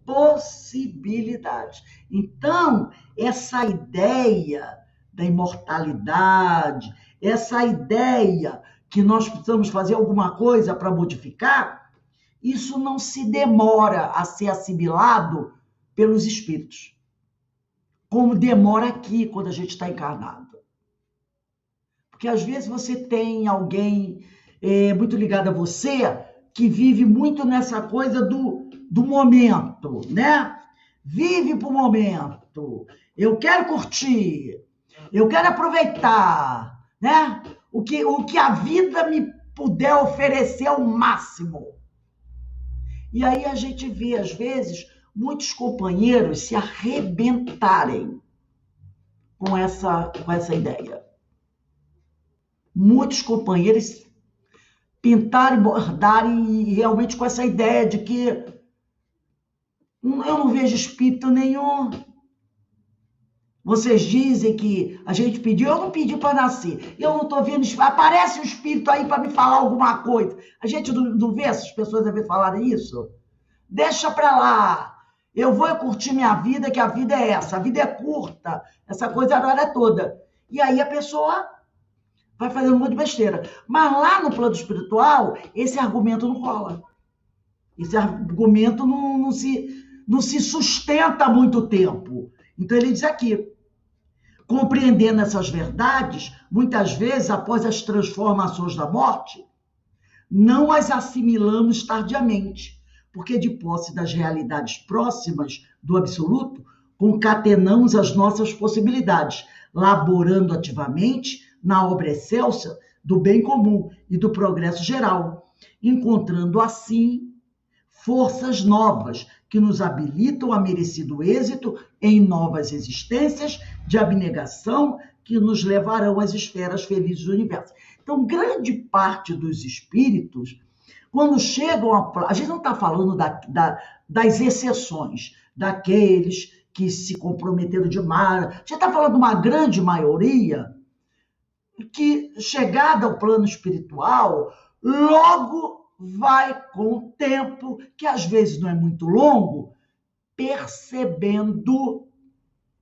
possibilidades. Então, essa ideia da imortalidade, essa ideia que nós precisamos fazer alguma coisa para modificar, isso não se demora a ser assimilado pelos espíritos, como demora aqui quando a gente está encarnado. Porque às vezes você tem alguém muito ligado a você que vive muito nessa coisa do momento, né? Vive para o momento. Eu quero curtir, eu quero aproveitar, né? O que a vida me puder oferecer ao máximo. E aí a gente vê, às vezes, muitos companheiros se arrebentarem com essa ideia. Muitos companheiros pintarem, bordarem realmente com essa ideia de que eu não vejo espírito nenhum. Vocês dizem que a gente pediu, eu não pedi para nascer. Eu não estou vendo, aparece um espírito aí para me falar alguma coisa. A gente não vê essas pessoas a vezes falarem isso? Deixa para lá. Eu vou curtir minha vida, que a vida é essa. A vida é curta. Essa coisa agora é toda. E aí a pessoa vai fazendo um monte de besteira. Mas lá no plano espiritual, esse argumento não cola. Esse argumento não se sustenta há muito tempo. Então ele diz aqui, compreendendo essas verdades, muitas vezes, após as transformações da morte, não as assimilamos tardiamente, porque de posse das realidades próximas do absoluto, concatenamos as nossas possibilidades, laborando ativamente na obra excelsa do bem comum e do progresso geral, encontrando assim forças novas que nos habilitam a merecido êxito em novas existências de abnegação que nos levarão às esferas felizes do universo. Então, grande parte dos espíritos, quando chegam a gente não está falando das exceções, daqueles que se comprometeram demais, a gente está falando de uma grande maioria que, chegada ao plano espiritual, logo vai com o tempo, que às vezes não é muito longo, percebendo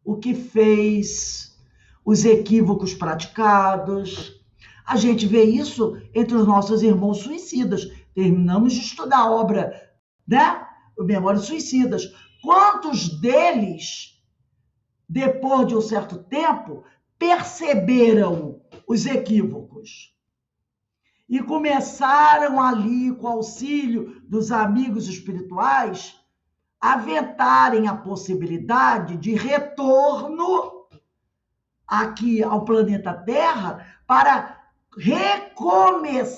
o que fez, os equívocos praticados. A gente vê isso entre os nossos irmãos suicidas. Terminamos de estudar a obra, né? Memórias Suicidas. Quantos deles, depois de um certo tempo, perceberam os equívocos e começaram ali, com o auxílio dos amigos espirituais, a aventarem a possibilidade de retorno aqui ao planeta Terra para recomeçar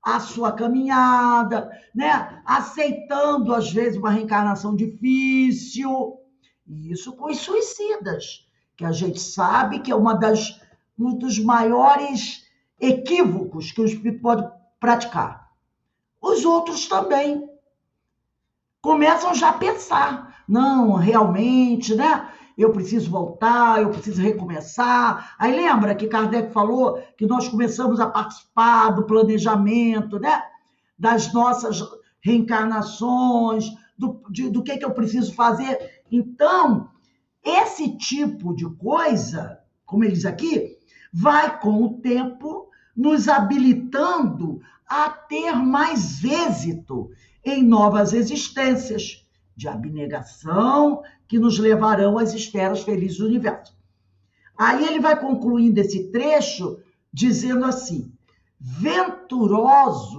a sua caminhada, né? Aceitando, às vezes, uma reencarnação difícil. E isso com os suicidas, que a gente sabe que é um dos maiores equívocos que o espírito pode praticar. Os outros também começam já a pensar, não, realmente, né? Eu preciso voltar, eu preciso recomeçar. Aí lembra que Kardec falou que nós começamos a participar do planejamento, né? Das nossas reencarnações, do que eu preciso fazer. Então, esse tipo de coisa, como ele diz aqui, vai com o tempo nos habilitando a ter mais êxito em novas existências de abnegação que nos levarão às esferas felizes do universo. Aí ele vai concluindo esse trecho dizendo assim: venturosos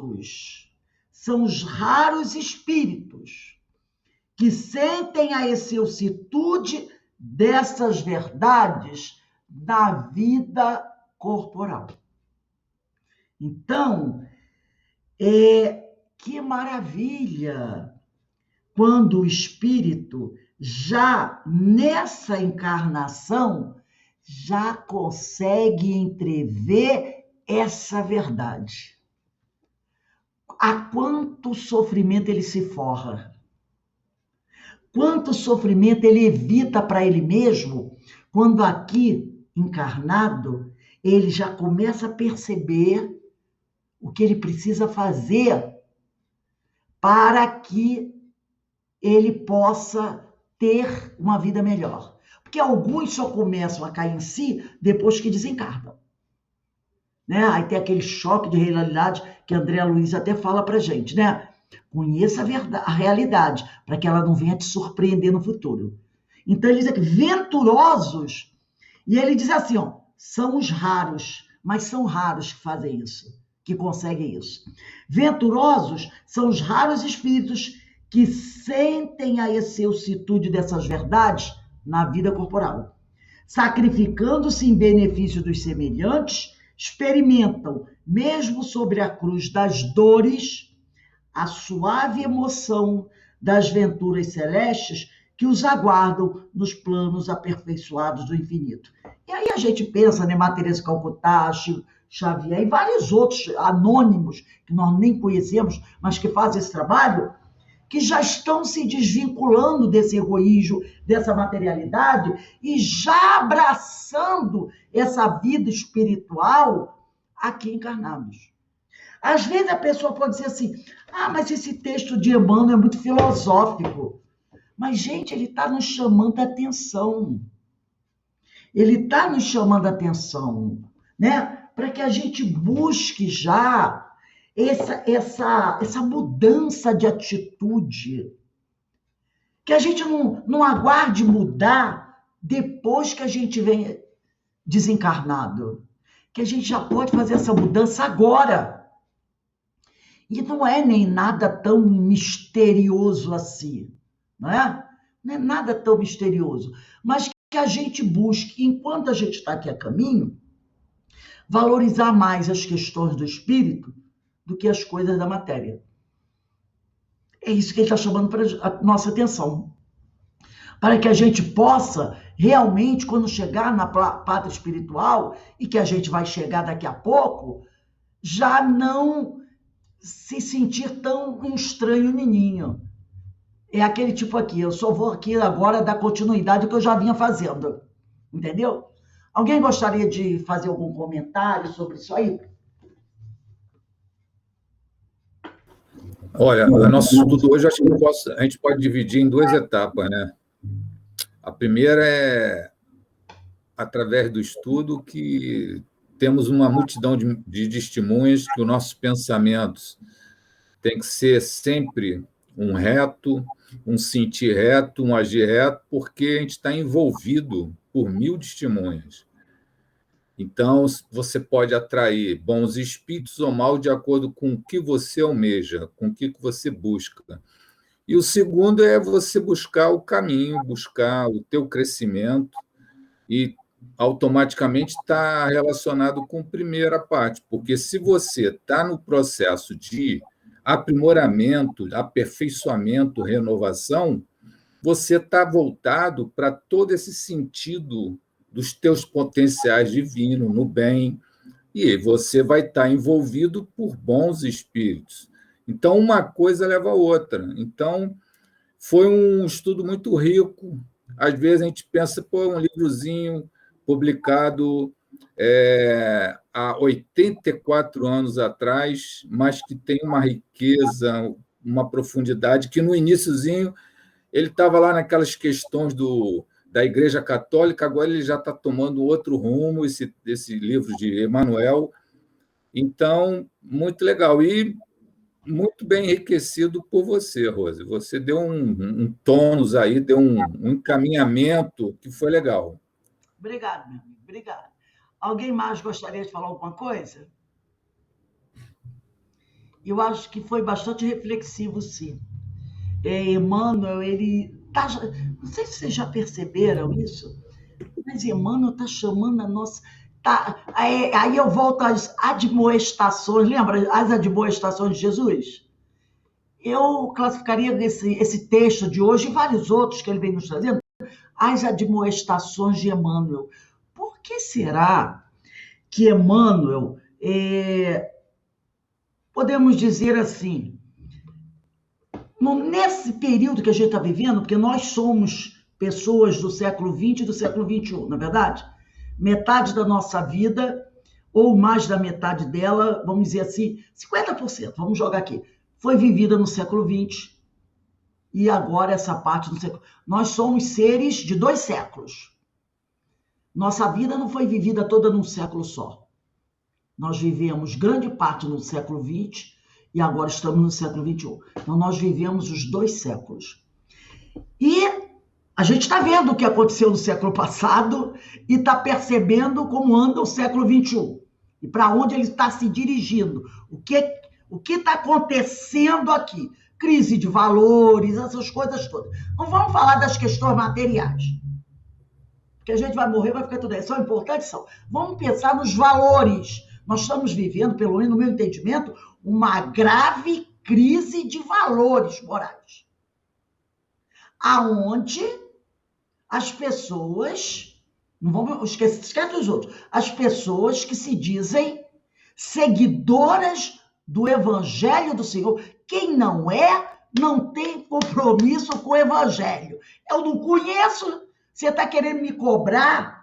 são os raros espíritos que sentem a excelsitude dessas verdades na vida corporal. Então, que maravilha quando o espírito, já nessa encarnação, já consegue entrever essa verdade. A quanto sofrimento ele se forra, quanto sofrimento ele evita para ele mesmo, quando aqui, encarnado, ele já começa a perceber o que ele precisa fazer para que ele possa ter uma vida melhor. Porque alguns só começam a cair em si depois que desencarnam. Né? Aí tem aquele choque de realidade que a Andréa Luiz até fala pra gente, né? Conheça a realidade, para que ela não venha te surpreender no futuro. Então ele diz aqui, venturosos, e ele diz assim, ó, são os raros, mas são raros que fazem isso, que conseguem isso. Venturosos são os raros espíritos que sentem a excelsitude dessas verdades na vida corporal. Sacrificando-se em benefício dos semelhantes, experimentam, mesmo sobre a cruz das dores, a suave emoção das venturas celestes que os aguardam nos planos aperfeiçoados do infinito. E aí a gente pensa, né, Madre Teresa de Calcutá, Chico Xavier e vários outros anônimos que nós nem conhecemos, mas que fazem esse trabalho, que já estão se desvinculando desse egoísmo, dessa materialidade e já abraçando essa vida espiritual aqui encarnados. Às vezes a pessoa pode dizer assim, mas esse texto de Emmanuel é muito filosófico. Mas, gente, ele está nos chamando a atenção. Ele está nos chamando a atenção, né? Para que a gente busque já essa mudança de atitude. Que a gente não aguarde mudar depois que a gente vem desencarnado. Que a gente já pode fazer essa mudança agora. E não é nem nada tão misterioso assim, não é? Não é nada tão misterioso. Mas que a gente busque, enquanto a gente está aqui a caminho, valorizar mais as questões do espírito do que as coisas da matéria. É isso que ele está chamando para a nossa atenção. Para que a gente possa, realmente, quando chegar na pátria espiritual, e que a gente vai chegar daqui a pouco, já não se sentir tão um estranho menino. É aquele tipo aqui, eu só vou aqui agora dar continuidade ao que eu já vinha fazendo. Entendeu? Alguém gostaria de fazer algum comentário sobre isso aí? Olha, o nosso estudo hoje, acho que a gente pode dividir em duas etapas, né? A primeira é, através do estudo, que temos uma multidão de testemunhas que os nossos pensamentos têm que ser sempre um reto, um sentir reto, um agir reto, porque a gente está envolvido por 1000 testemunhas. Então, você pode atrair bons espíritos ou mal de acordo com o que você almeja, com o que você busca. E o segundo é você buscar o caminho, buscar o teu crescimento e automaticamente está relacionado com a primeira parte, porque se você está no processo de aprimoramento, aperfeiçoamento, renovação, você está voltado para todo esse sentido dos teus potenciais divinos, no bem, e você vai estar envolvido por bons espíritos. Então, uma coisa leva a outra. Então, foi um estudo muito rico. Às vezes a gente pensa, um livrozinho publicado há 84 anos atrás, mas que tem uma riqueza, uma profundidade, que no iniciozinho ele estava lá naquelas questões da Igreja Católica, agora ele já está tomando outro rumo, esse livro de Emmanuel. Então, muito legal. E muito bem enriquecido por você, Rose. Você deu um tônus aí, deu um encaminhamento que foi legal. Obrigada, meu amigo. Obrigada. Alguém mais gostaria de falar alguma coisa? Eu acho que foi bastante reflexivo, sim. Emmanuel, ele tá, não sei se vocês já perceberam isso, mas Emmanuel está chamando a nossa... aí eu volto às admoestações, lembra? As admoestações de Jesus? eu classificaria esse texto de hoje e vários outros que ele vem nos trazendo, as admoestações de Emmanuel. Por que será que Emmanuel, podemos dizer assim, nesse período que a gente está vivendo, porque nós somos pessoas do século XX e do século XXI, na verdade, metade da nossa vida, ou mais da metade dela, vamos dizer assim, 50%, vamos jogar aqui, foi vivida no século XX, e agora essa parte do século... Nós somos seres de 2 séculos. Nossa vida não foi vivida toda num século só. Nós vivemos grande parte no século XX e agora estamos no século XXI. Então, nós vivemos os 2 séculos. E a gente está vendo o que aconteceu no século passado e está percebendo como anda o século XXI. E para onde ele está se dirigindo. O que está acontecendo aqui? Crise de valores, essas coisas todas. Não vamos falar das questões materiais. Porque a gente vai morrer, vai ficar tudo aí. São importantes? São. Vamos pensar nos valores. Nós estamos vivendo, pelo menos no meu entendimento, uma grave crise de valores morais. Aonde as pessoas, não vamos esquecer os outros, as pessoas que se dizem seguidoras do Evangelho do Senhor. Quem não é, não tem compromisso com o Evangelho. Eu não conheço, você está querendo me cobrar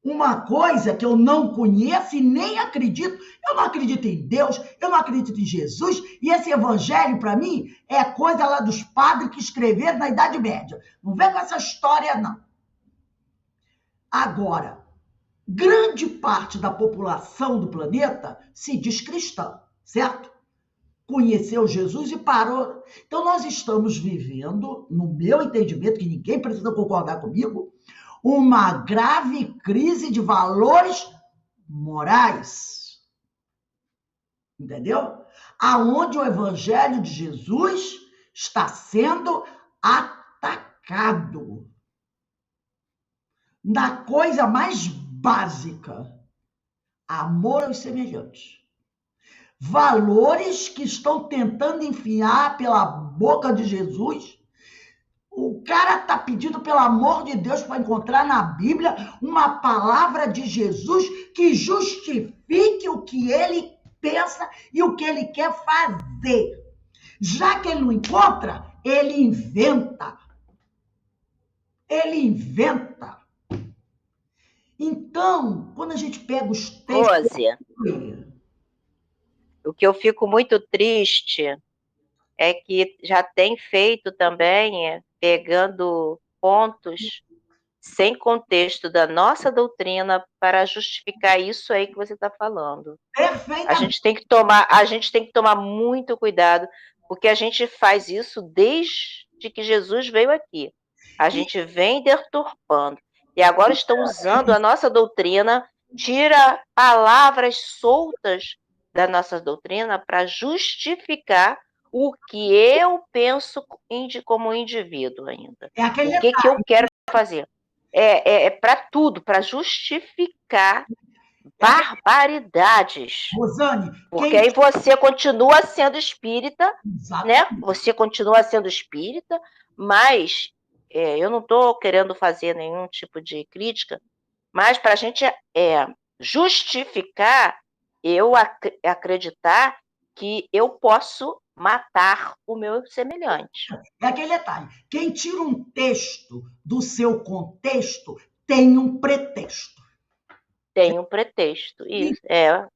uma coisa que eu não conheço e nem acredito. Eu não acredito em Deus, eu não acredito em Jesus, e esse Evangelho, para mim, é coisa lá dos padres que escreveram na Idade Média. Não vem com essa história, não. Agora, grande parte da população do planeta se diz cristã, certo? Conheceu Jesus e parou. Então, nós estamos vivendo, no meu entendimento, que ninguém precisa concordar comigo, uma grave crise de valores morais. Entendeu? Aonde o Evangelho de Jesus está sendo atacado. Na coisa mais básica, amor aos semelhantes. Valores que estão tentando enfiar pela boca de Jesus. O cara está pedindo, pelo amor de Deus, para encontrar na Bíblia uma palavra de Jesus que justifique o que ele pensa e o que ele quer fazer. Já que ele não encontra, ele inventa. Ele inventa. Então, quando a gente pega os textos... Rose, o que eu fico muito triste é que já tem feito também, pegando pontos sem contexto da nossa doutrina para justificar isso aí que você está falando. Perfeitamente. A gente tem que tomar muito cuidado, porque a gente faz isso desde que Jesus veio aqui. A gente vem deturpando. E agora estão usando a nossa doutrina, tira palavras soltas da nossa doutrina para justificar o que eu penso como indivíduo ainda. O que eu quero fazer? É para tudo, para justificar barbaridades. Rosane, porque aí você continua sendo espírita, né? Você continua sendo espírita, mas eu não estou querendo fazer nenhum tipo de crítica, mas para a gente justificar, eu acreditar que eu posso matar o meu semelhante. É aquele detalhe. Quem tira um texto do seu contexto tem um pretexto. Tem um pretexto, isso. É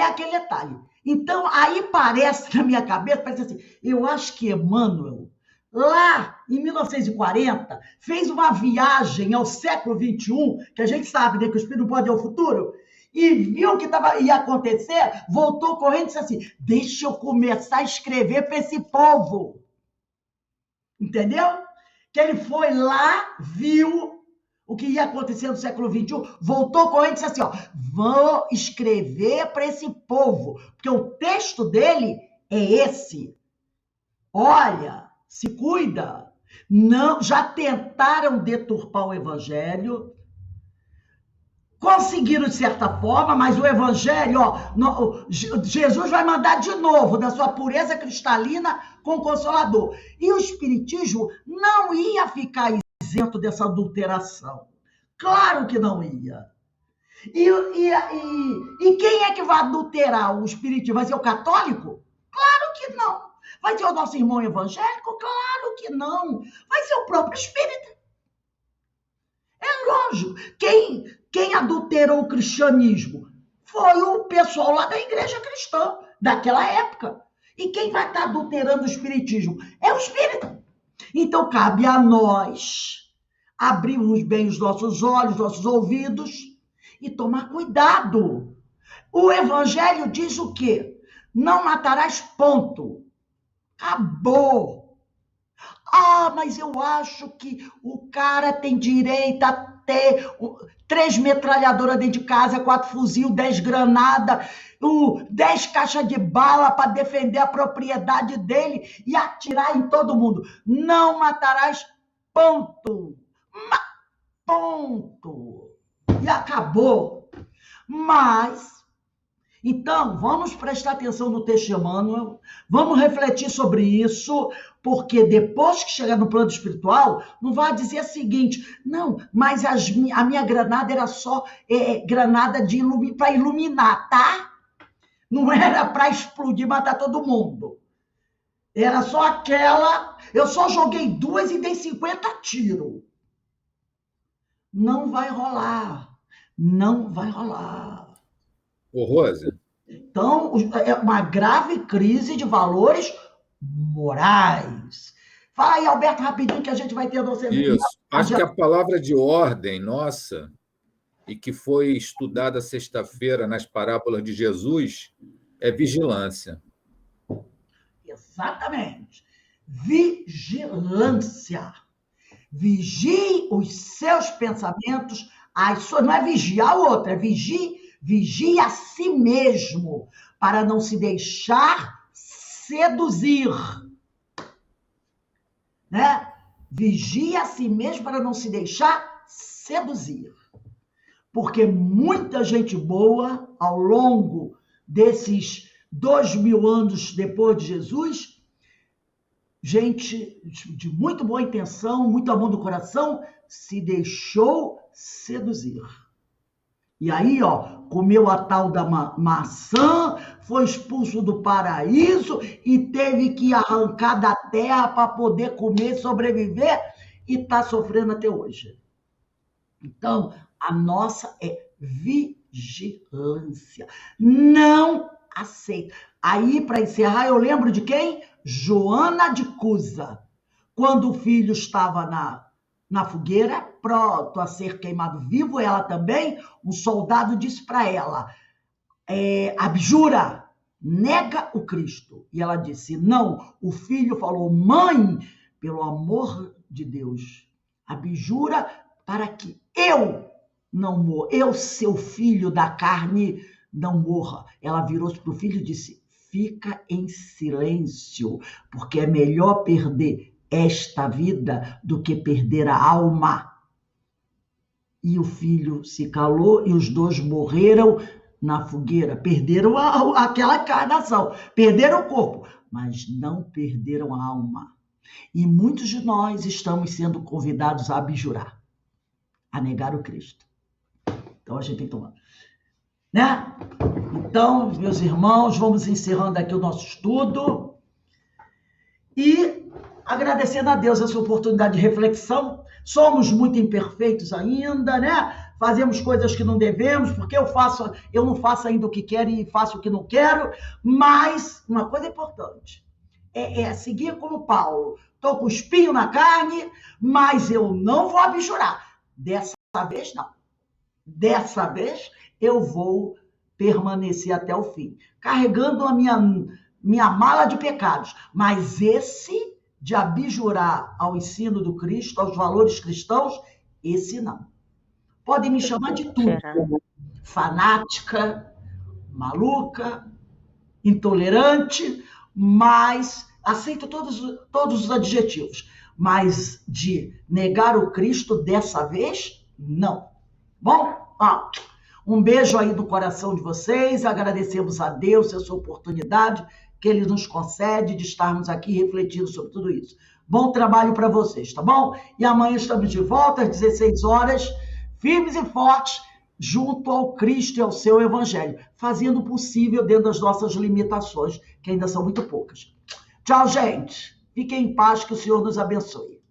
aquele detalhe. Então, aí parece, na minha cabeça, parece assim, eu acho que Emmanuel, lá em 1940, fez uma viagem ao século XXI, que a gente sabe, né, que o espírito não pode ir ao futuro, e viu o que ia acontecer, voltou correndo e disse assim, deixa eu começar a escrever para esse povo. Entendeu? Que ele foi lá, viu o que ia acontecer no século XXI, voltou correndo e disse assim, ó, vou escrever para esse povo, porque o texto dele é esse. Olha, se cuida. Não, já tentaram deturpar o Evangelho, Conseguiram de certa forma, mas o evangelho, Jesus vai mandar de novo da sua pureza cristalina com o Consolador. E o espiritismo não ia ficar isento dessa adulteração. Claro que não ia. E quem é que vai adulterar o espiritismo? Vai ser o católico? Claro que não. Vai ser o nosso irmão evangélico? Claro que não. Vai ser o próprio espírita. É lógico. Quem adulterou o cristianismo foi o pessoal lá da igreja cristã, daquela época. E quem vai estar adulterando o espiritismo? É o espírita. Então, cabe a nós abrirmos bem os nossos olhos, nossos ouvidos e tomar cuidado. O evangelho diz o quê? Não matarás, ponto. Acabou. Mas eu acho que o cara tem direito a ter 3 metralhadoras dentro de casa, 4 fuzil, 10 granadas, 10 caixas de bala para defender a propriedade dele e atirar em todo mundo. Não matarás, ponto. Ponto. E acabou. Mas, então, vamos prestar atenção no texto de Emmanuel, vamos refletir sobre isso, porque depois que chegar no plano espiritual, não vai dizer o seguinte, não, mas a minha granada era só granada para iluminar, tá? Não era para explodir, matar todo mundo. Era só aquela, eu só joguei 2 e dei 50 tiros. Não vai rolar. Não vai rolar. Ô, Rosa. Então, é uma grave crise de valores morais. Fala aí, Alberto, rapidinho, que a gente vai ter a nossa... Isso. Acho que a palavra de ordem nossa, e que foi estudada sexta-feira nas parábolas de Jesus, é vigilância. Exatamente. Vigilância. Vigie os seus pensamentos, não é vigiar o outro, é vigie a si mesmo, para não se deixar seduzir. Né? Vigie a si mesmo para não se deixar seduzir. Porque muita gente boa, ao longo desses 2000 anos depois de Jesus, gente de muito boa intenção, muito amor no coração, se deixou seduzir. E aí, comeu a tal da maçã, foi expulso do paraíso e teve que arrancar da terra para poder comer, sobreviver, e está sofrendo até hoje. Então, a nossa é vigilância. Não aceita. Aí, para encerrar, eu lembro de quem? Joana de Cusa. Quando o filho estava na fogueira, pronto a ser queimado vivo, ela também, um soldado disse para ela, abjura, nega o Cristo. E ela disse, não. O filho falou, mãe, pelo amor de Deus, abjura para que eu não morra, eu, seu filho da carne, não morra. Ela virou-se para o filho e disse, fica em silêncio, porque é melhor perder esta vida do que perder a alma. E o filho se calou e os dois morreram na fogueira. Perderam aquela encarnação, perderam o corpo, mas não perderam a alma. E muitos de nós estamos sendo convidados a abjurar, a negar o Cristo. Então a gente tem que tomar. Né? Então, meus irmãos, vamos encerrando aqui o nosso estudo e agradecendo a Deus essa oportunidade de reflexão. Somos muito imperfeitos ainda, né? Fazemos coisas que não devemos, porque eu não faço ainda o que quero e faço o que não quero, mas uma coisa importante é seguir como Paulo. Estou com o espinho na carne, mas eu não vou abjurar. Dessa vez, não. Dessa vez, eu vou permanecer até o fim, carregando a minha mala de pecados. Mas esse de abjurar ao ensino do Cristo, aos valores cristãos, esse não. Podem me chamar de tudo. Fanática, maluca, intolerante, mas aceito todos os adjetivos. Mas de negar o Cristo dessa vez, não. Bom, Um beijo aí do coração de vocês, agradecemos a Deus essa oportunidade que Ele nos concede de estarmos aqui refletindo sobre tudo isso. Bom trabalho para vocês, tá bom? E amanhã estamos de volta às 16 horas, firmes e fortes, junto ao Cristo e ao seu Evangelho, fazendo o possível dentro das nossas limitações, que ainda são muito poucas. Tchau, gente. Fiquem em paz, que o Senhor nos abençoe.